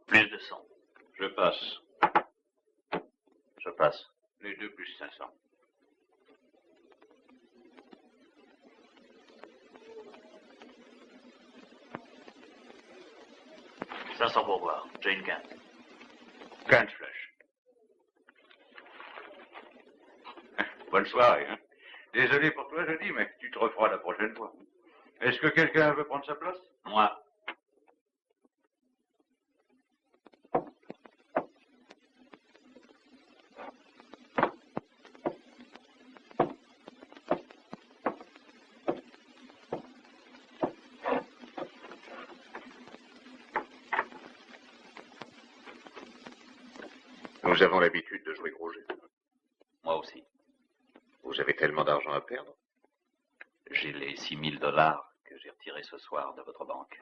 Plus de 100. Je passe. Je passe. Les deux plus 500. « 500 pour voir. J'ai une quinte. 15 flèches. Bonne soirée, hein. Désolé pour toi, je dis, mais tu te referas la prochaine fois. Est-ce que quelqu'un veut prendre sa place? Moi. Nous avons l'habitude de jouer gros jeu. Moi aussi. Vous avez tellement d'argent à perdre? J'ai les $6000 que j'ai retirés ce soir de votre banque.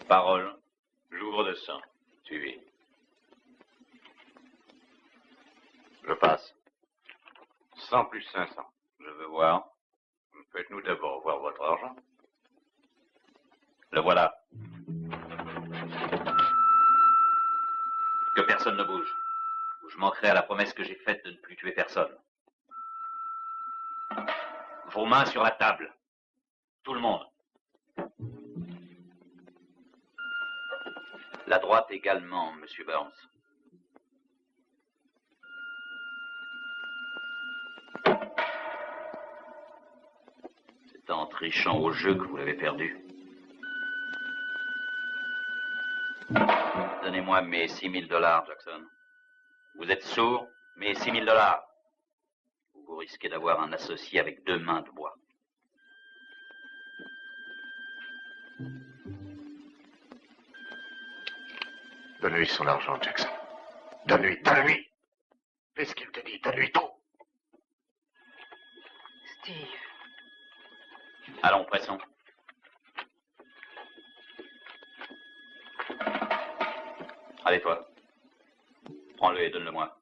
Parole. J'ouvre de sang. Suivi. Je passe. 100 plus 500. Je veux voir. Faites-nous d'abord voir votre argent. Le voilà. Que personne ne bouge. Ou je manquerai à la promesse que j'ai faite de ne plus tuer personne. Vos mains sur la table. Tout le monde. La droite également, Monsieur Burns. C'est en trichant au jeu que vous l'avez perdu. Donnez-moi mes $6000, Jackson. Vous êtes sourd, mes $6000. Vous risquez d'avoir un associé avec 2 mains de bois. Donne-lui son argent, Jackson. Donne-lui, donne-lui. Fais ce qu'il te dit, donne-lui tout. Steve. Allons, pressons. Allez, toi. Prends-le et donne-le-moi.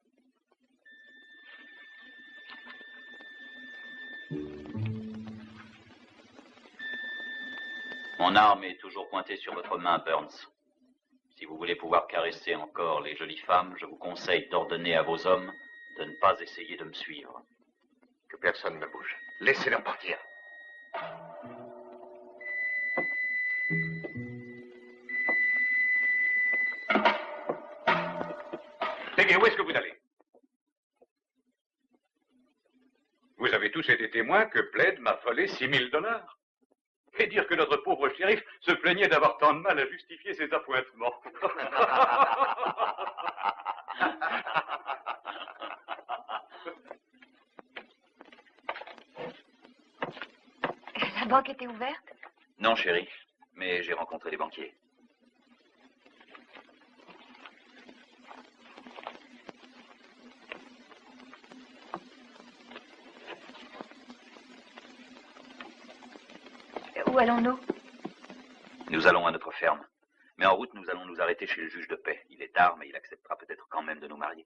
Mon arme est toujours pointée sur votre main, Burns. Si vous voulez pouvoir caresser encore les jolies femmes, je vous conseille d'ordonner à vos hommes de ne pas essayer de me suivre. Que personne ne bouge. Laissez-le partir. Peggy, où est-ce que vous allez? Vous avez tous été témoins que Plaid m'a volé $6000. Et dire que notre pauvre shérif se plaignait d'avoir tant de mal à justifier ses appointements. La banque était ouverte? Non, chérie, mais j'ai rencontré les banquiers. Où allons-nous? Nous allons à notre ferme. Mais en route, nous allons nous arrêter chez le juge de paix. Il est tard, mais il acceptera peut-être quand même de nous marier.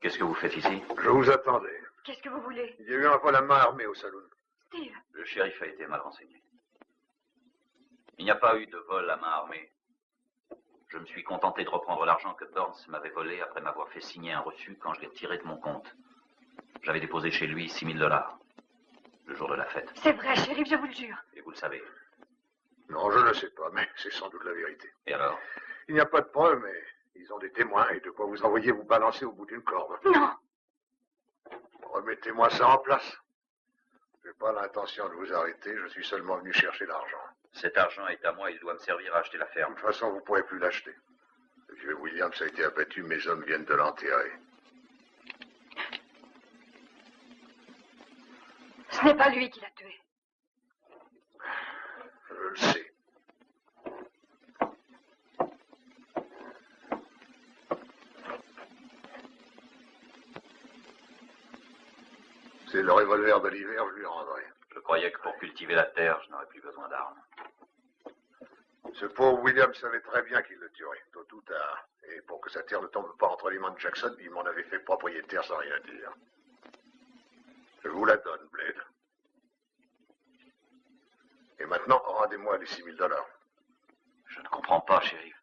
Qu'est-ce que vous faites ici? Je vous attendais. Qu'est-ce que vous voulez? Il y a eu un vol à main armée au saloon. Steve. Le shérif a été mal renseigné. Il n'y a pas eu de vol à main armée. Je me suis contenté de reprendre l'argent que Burns m'avait volé après m'avoir fait signer un reçu quand je l'ai retiré de mon compte. J'avais déposé chez lui $6 000, le jour de la fête. C'est vrai, shérif, je vous le jure. Et vous le savez. Non, je ne sais pas, mais c'est sans doute la vérité. Et alors? Il n'y a pas de preuve, mais ils ont des témoins et de quoi vous envoyer vous balancer au bout d'une corde. Non. Remettez-moi ça en place. Je n'ai pas l'intention de vous arrêter, je suis seulement venu chercher l'argent. Cet argent est à moi, il doit me servir à acheter la De ferme. toute façon, vous ne pourrez plus l'acheter. Le vieux Williams a été abattu, mes hommes viennent de l'enterrer. Ce n'est pas lui qui l'a tué. Je le sais. C'est le revolver de l'hiver, je lui rendrai. Je croyais que pour cultiver la terre, je n'aurais plus besoin d'armes. Ce pauvre William savait très bien qu'il le tuerait, tôt ou tard. Et pour que sa terre ne tombe pas entre les mains de Jackson, il m'en avait fait propriétaire sans rien dire. Je vous la donne, Blade. Et maintenant, rendez-moi les $6 000. Je ne comprends pas, shérif.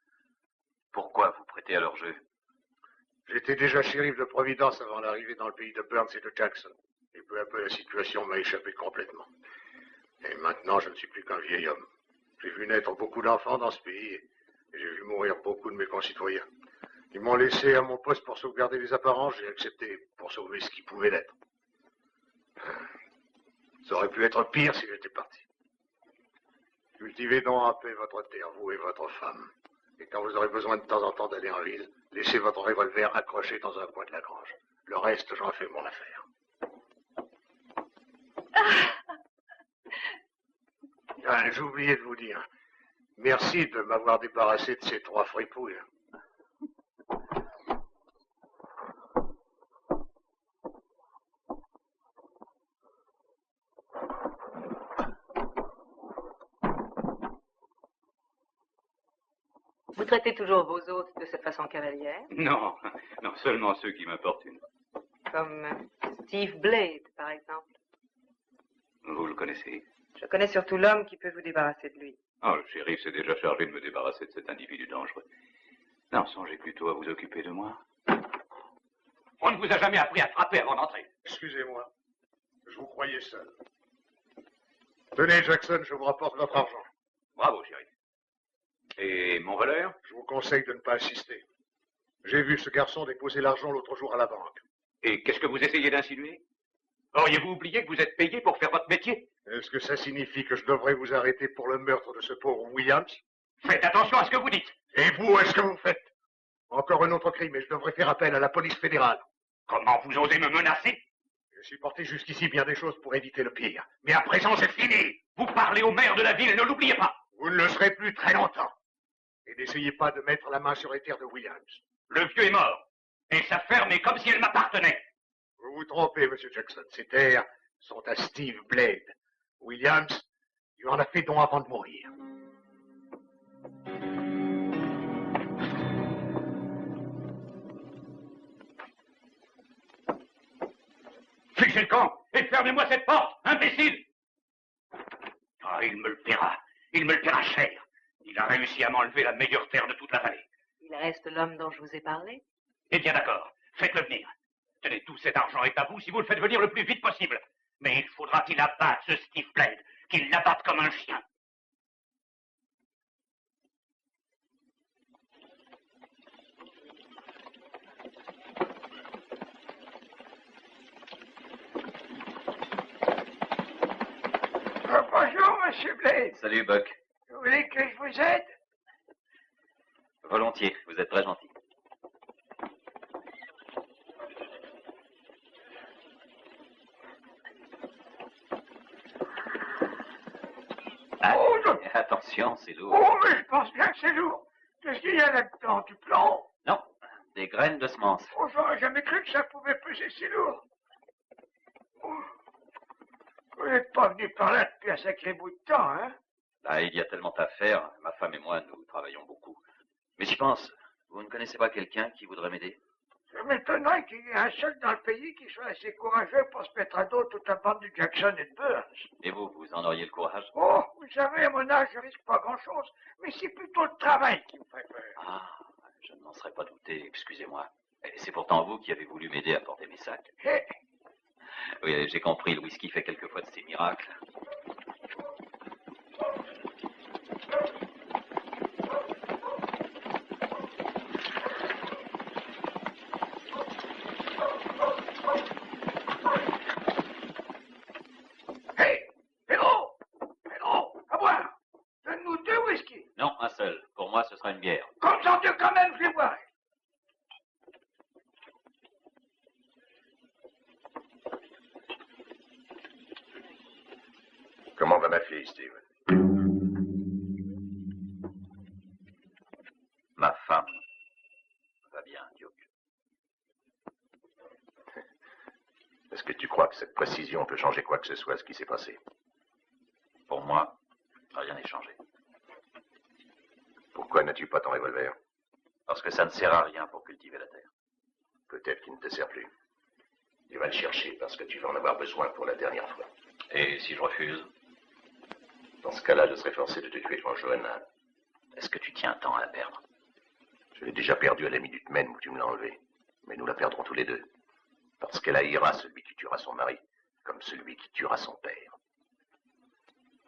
Pourquoi vous prêtez à leur jeu? J'étais déjà shérif de Providence avant l'arrivée dans le pays de Burns et de Jackson. Et peu à peu, la situation m'a échappé complètement. Et maintenant, je ne suis plus qu'un vieil homme. J'ai vu naître beaucoup d'enfants dans ce pays et j'ai vu mourir beaucoup de mes concitoyens. Ils m'ont laissé à mon poste pour sauvegarder les apparences, j'ai accepté pour sauver ce qui pouvait l'être. Ça aurait pu être pire si j'étais parti. Cultivez donc en paix votre terre, vous et votre femme. Et quand vous aurez besoin de temps en temps d'aller en ville, laissez votre revolver accroché dans un coin de la grange. Le reste, j'en fais mon affaire. Ah, j'ai oublié de vous dire. Merci de m'avoir débarrassé de ces 3 fripouilles. Vous traitez toujours vos hôtes de cette façon cavalière? Non, non, seulement ceux qui m'importunent. Comme Steve Blade, par exemple. Vous le connaissez? Je connais surtout l'homme qui peut vous débarrasser de lui. Oh, le shérif s'est déjà chargé de me débarrasser de cet individu dangereux. Non, songez plutôt à vous occuper de moi. On ne vous a jamais appris à frapper avant d'entrer. Excusez-moi. Je vous croyais seul. Tenez, Jackson, je vous rapporte votre argent. Bravo, shérif. Et mon voleur? Je vous conseille de ne pas assister. J'ai vu ce garçon déposer l'argent l'autre jour à la banque. Et qu'est-ce que vous essayez d'insinuer? Auriez-vous oublié que vous êtes payé pour faire votre métier? Est-ce que ça signifie que je devrais vous arrêter pour le meurtre de ce pauvre Williams? Faites attention à ce que vous dites. Et vous, est-ce que vous faites? Encore un autre crime et je devrais faire appel à la police fédérale. Comment vous osez me menacer? Je suis porté jusqu'ici bien des choses pour éviter le pire. Mais à présent, c'est fini. Vous parlez au maire de la ville et ne l'oubliez pas. Vous ne le serez plus très longtemps. Et n'essayez pas de mettre la main sur les terres de Williams. Le vieux est mort. Et sa ferme est comme si elle m'appartenait. Vous vous trompez, Monsieur Jackson. Ces terres sont à Steve Blade. Williams, il en a fait don avant de mourir. Fichez le camp et fermez-moi cette porte, imbécile! Ah, il me le paiera. Il me le paiera cher. Il a réussi à m'enlever la meilleure terre de toute la vallée. Il reste l'homme dont je vous ai parlé? Eh bien d'accord, faites-le venir. Tenez, tout cet argent est à vous si vous le faites venir le plus vite possible. Mais il faudra qu'il abatte ce Steve Blade, qu'il l'abatte comme un chien. Bonjour, Monsieur Blade. Salut, Buck. Vous voulez que je vous aide? Volontiers, vous êtes très gentil. Ah, Oh, attention, c'est lourd. Oh, mais je pense bien que c'est lourd. Qu'est-ce qu'il y a là-dedans? Du plomb? Non, des graines de semences. Oh, j'aurais jamais cru que ça pouvait peser si lourd. Oh. Vous n'êtes pas venu par là depuis un sacré bout de temps, hein? Là, il y a tellement à faire. Ma femme et moi, nous travaillons beaucoup. Mais j'y pense. Vous ne connaissez pas quelqu'un qui voudrait m'aider? C'est m'étonnerait qu'il y ait un seul dans le pays qui soit assez courageux pour se mettre à dos toute la bande de Jackson et de Burns. Et vous en auriez le courage? Oh, vous savez, à mon âge, je risque pas grand-chose, mais c'est plutôt le travail qui me fait peur. Ah, je ne m'en serais pas douté, excusez-moi. Et c'est pourtant vous qui avez voulu m'aider à porter mes sacs. Oui, j'ai compris, le whisky fait quelquefois de ces miracles. Non, un seul. Pour moi, ce sera une bière. Comme ça, Dieu, quand même, je les boirai. Comment va ma fille, Steve? Ma femme va bien, Duke. Est-ce que tu crois que cette précision peut changer quoi que ce soit à ce qui s'est passé? Pour moi, rien n'est changé. Pourquoi n'as-tu pas ton revolver? Parce que ça ne sert à rien pour cultiver la terre. Peut-être qu'il ne te sert plus. Tu vas le chercher parce que tu vas en avoir besoin pour la dernière fois. Et si je refuse? Dans ce cas-là, je serai forcé de te tuer devant Johanna. Est-ce que tu tiens tant à la perdre? Je l'ai déjà perdue à la minute même où tu me l'as enlevée. Mais nous la perdrons tous les deux. Parce qu'elle haïra celui qui tuera son mari, comme celui qui tuera son père.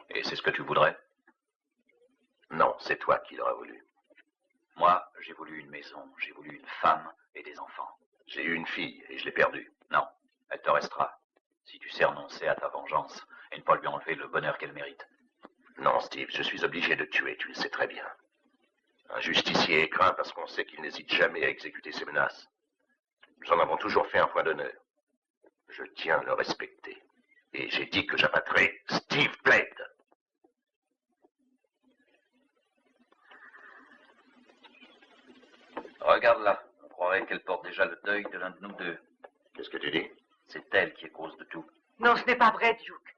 Et c'est ce que tu voudrais? Non, c'est toi qui l'auras voulu. Moi, j'ai voulu une maison, j'ai voulu une femme et des enfants. J'ai eu une fille et je l'ai perdue. Non, elle te restera. Si tu sais renoncer à ta vengeance et ne pas lui enlever le bonheur qu'elle mérite. Non, Steve, je suis obligé de te tuer, tu le sais très bien. Un justicier est craint parce qu'on sait qu'il n'hésite jamais à exécuter ses menaces. Nous en avons toujours fait un point d'honneur. Je tiens à le respecter. Et j'ai dit que j'abattrais Steve Blade. Regarde là, on croirait qu'elle porte déjà le deuil de l'un de nous deux. Qu'est-ce que tu dis? C'est elle qui est cause de tout. Non, ce n'est pas vrai, Duke.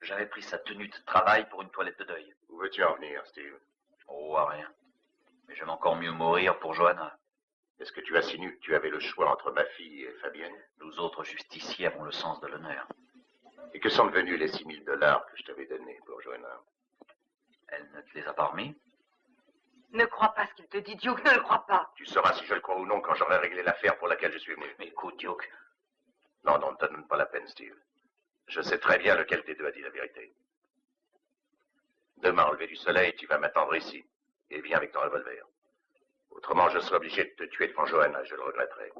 J'avais pris sa tenue de travail pour une toilette de deuil. Où veux-tu en venir, Steve? Oh, à rien. Mais j'aime encore mieux mourir pour Johanna. Est-ce que tu insinues que tu avais le choix entre ma fille et Fabienne? Nous autres justiciers avons le sens de l'honneur. Et que sont devenus les $6 000 que je t'avais donnés pour Johanna? Elle ne te les a pas remis? Ne crois pas ce qu'il te dit, Duke, ne le crois pas. Tu sauras si je le crois ou non quand j'aurai réglé l'affaire pour laquelle je suis venu. Mais écoute, Duke. Non, ne te donne pas la peine, Steve. Je sais très bien lequel des deux a dit la vérité. Demain, au lever du soleil, tu vas m'attendre ici. Et viens avec ton revolver. Autrement, je serai obligé de te tuer devant Johanna, je le regretterai.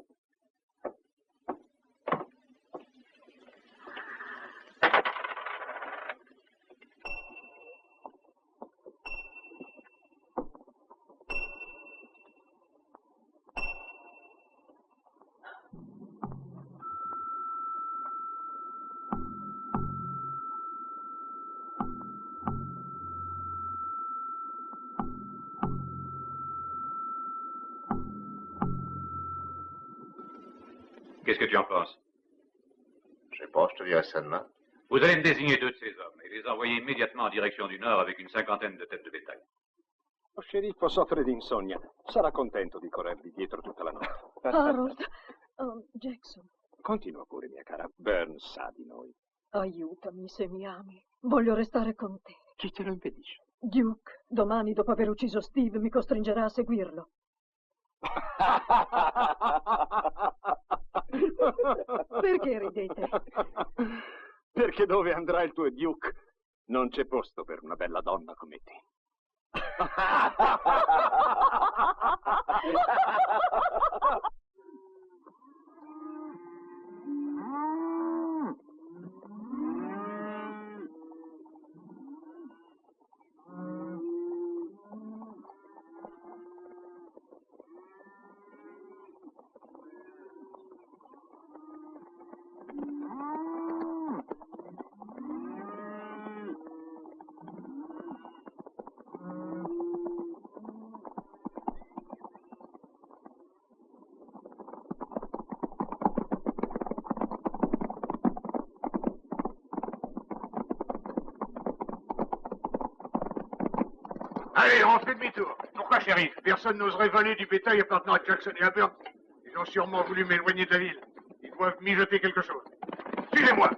Qu'est-ce que tu en penses? Je sais pas, je te dirai ça demain. Vous allez me désigner 2 de ces hommes et les envoyer immédiatement en direction du nord avec une 50aine de têtes de bétail. Lo sceriffo soffre di insonnia. Sarà contento di corrervi dietro tutta la notte. Harold, oh, Jackson. Continua pure, mia cara. Burns sa di noi. Aiutami se mi ami. Voglio restare con te. Chi te lo impedisce? Duke, domani dopo aver ucciso Steve mi costringerà a seguirlo. Perché ridete? Perché dove andrà il tuo Duke non c'è posto per una bella donna come te. Allez, on fait demi-tour. Pourquoi, shérif? Personne n'oserait voler du bétail appartenant à Jackson et à Burns. Ils Ils ont sûrement voulu m'éloigner de la ville. Ils doivent mijoter quelque chose. Suivez-moi.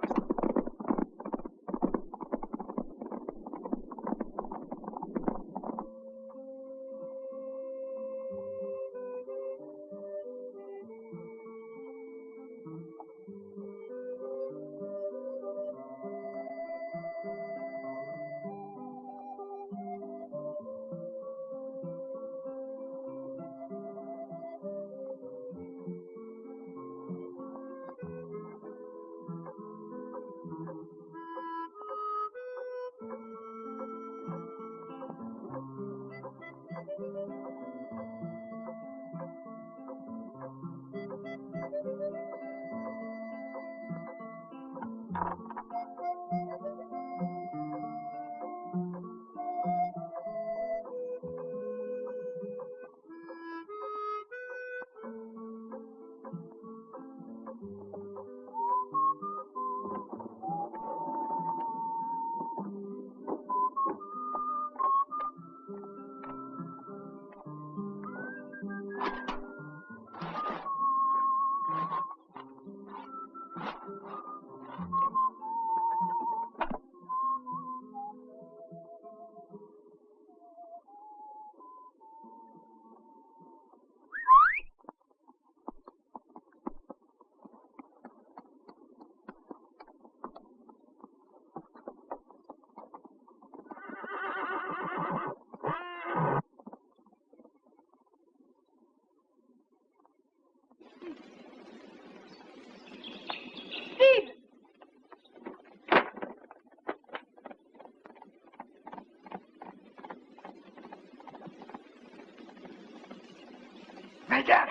Madame,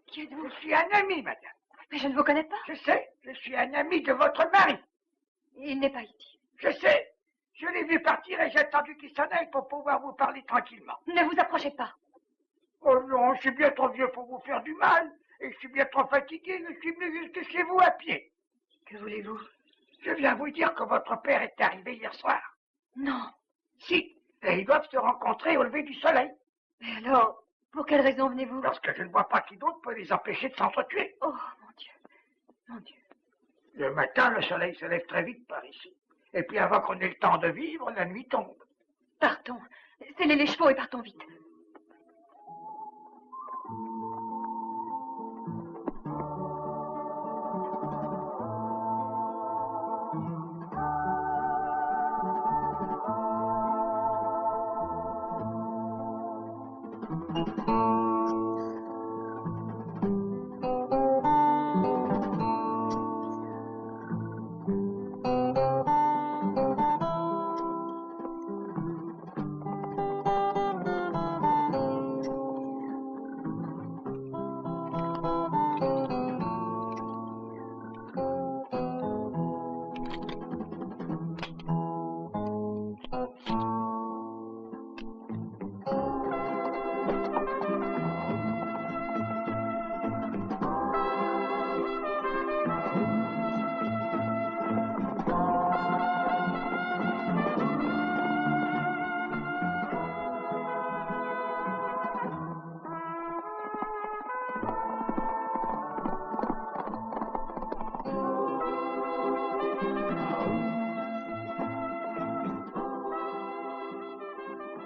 Qui êtes-vous? je suis un ami, madame. Mais je ne vous connais pas. Je sais, je suis un ami de votre mari. Il n'est pas ici. Je sais, je l'ai vu partir et j'ai attendu qu'il s'en aille pour pouvoir vous parler tranquillement. Ne vous approchez pas. Oh non, je suis bien trop vieux pour vous faire du mal, et je suis bien trop fatigué, je suis venu jusque chez vous à pied. Que voulez-vous? Je viens vous dire que votre père est arrivé hier soir. Non. Si, et ils doivent se rencontrer au lever du soleil. Mais alors, pour quelle raison venez-vous? Parce que je ne vois pas qui d'autre peut les empêcher de s'entretuer. Oh, mon Dieu. Mon Dieu. Le matin, le soleil se lève très vite par ici. Et puis avant qu'on ait le temps de vivre, la nuit tombe. Partons. Scellez les chevaux et partons vite.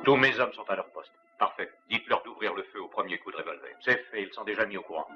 Tous mes hommes sont à leur poste. Parfait. Dites-leur d'ouvrir le feu au premier coup de revolver. C'est fait, ils sont déjà mis au courant.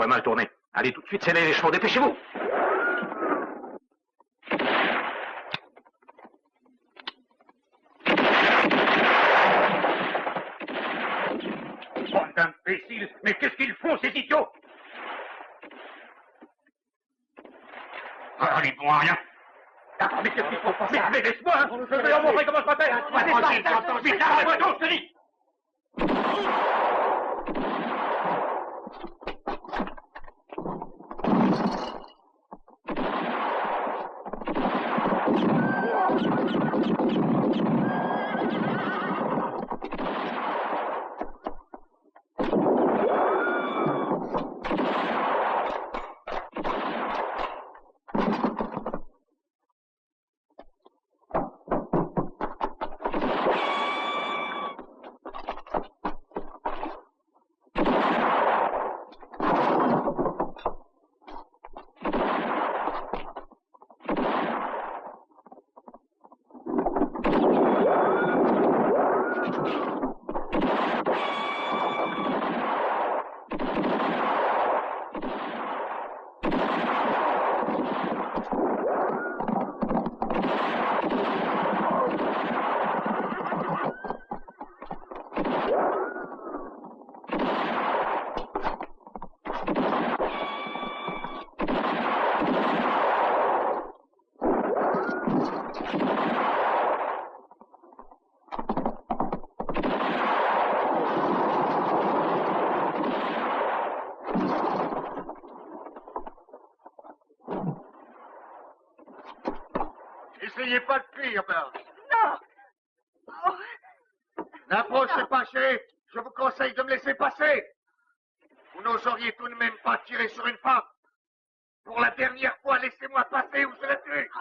pourrait mal tourner. Allez tout de suite sceller les chevaux, dépêchez-vous. Bande d'imbéciles, mais qu'est-ce qu'ils font, ces idiots? Ah, ils vont à rien. D'accord, mais qu'est-ce qu'ils font? Mais laisse-moi, hein. Je vais leur montrer comment je m'appelle. Tranquille, j'entends, vite, arrête-moi donc, je te dis. Essayez pas de fuir, Burns. Non. N'approchez pas, chef. Je vous conseille de me laisser passer. Vous n'oseriez tout de même pas tirer sur une femme. Pour la dernière fois, laissez-moi passer ou je la tue.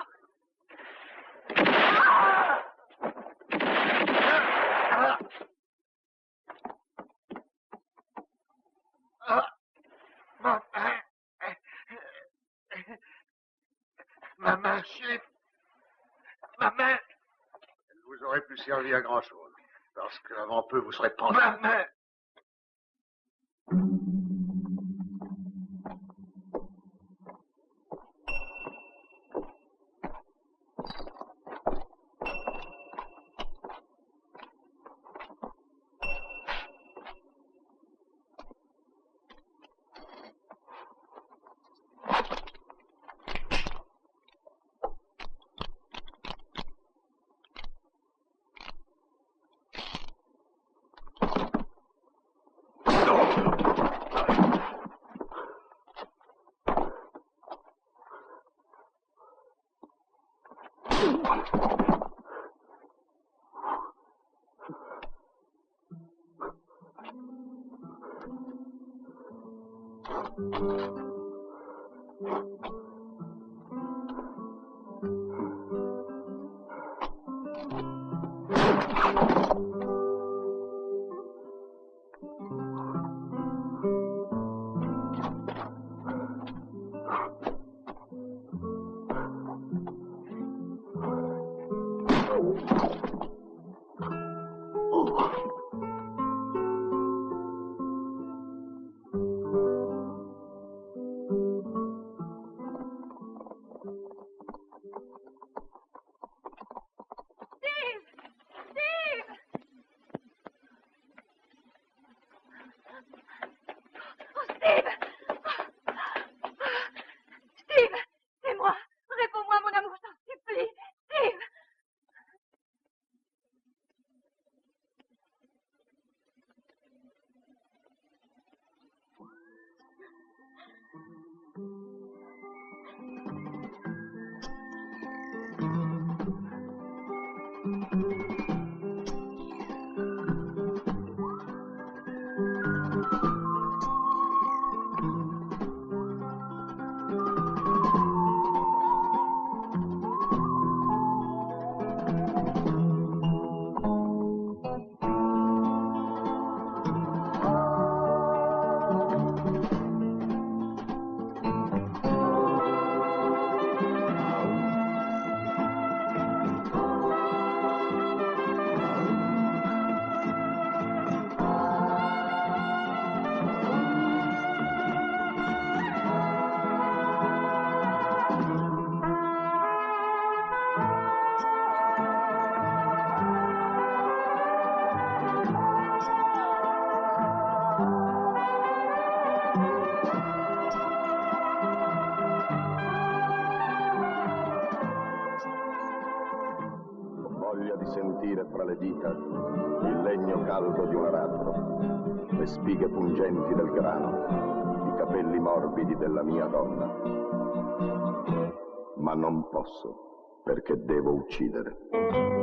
Ma main, chef. Ma main. Elle vous aurait pu servir à grand-chose. Parce qu'avant peu, vous serez pendu. Ma main. voglia di sentire fra le dita il legno caldo di un aratro, le spighe pungenti del grano, i capelli morbidi della mia donna. Ma non posso, perché devo uccidere.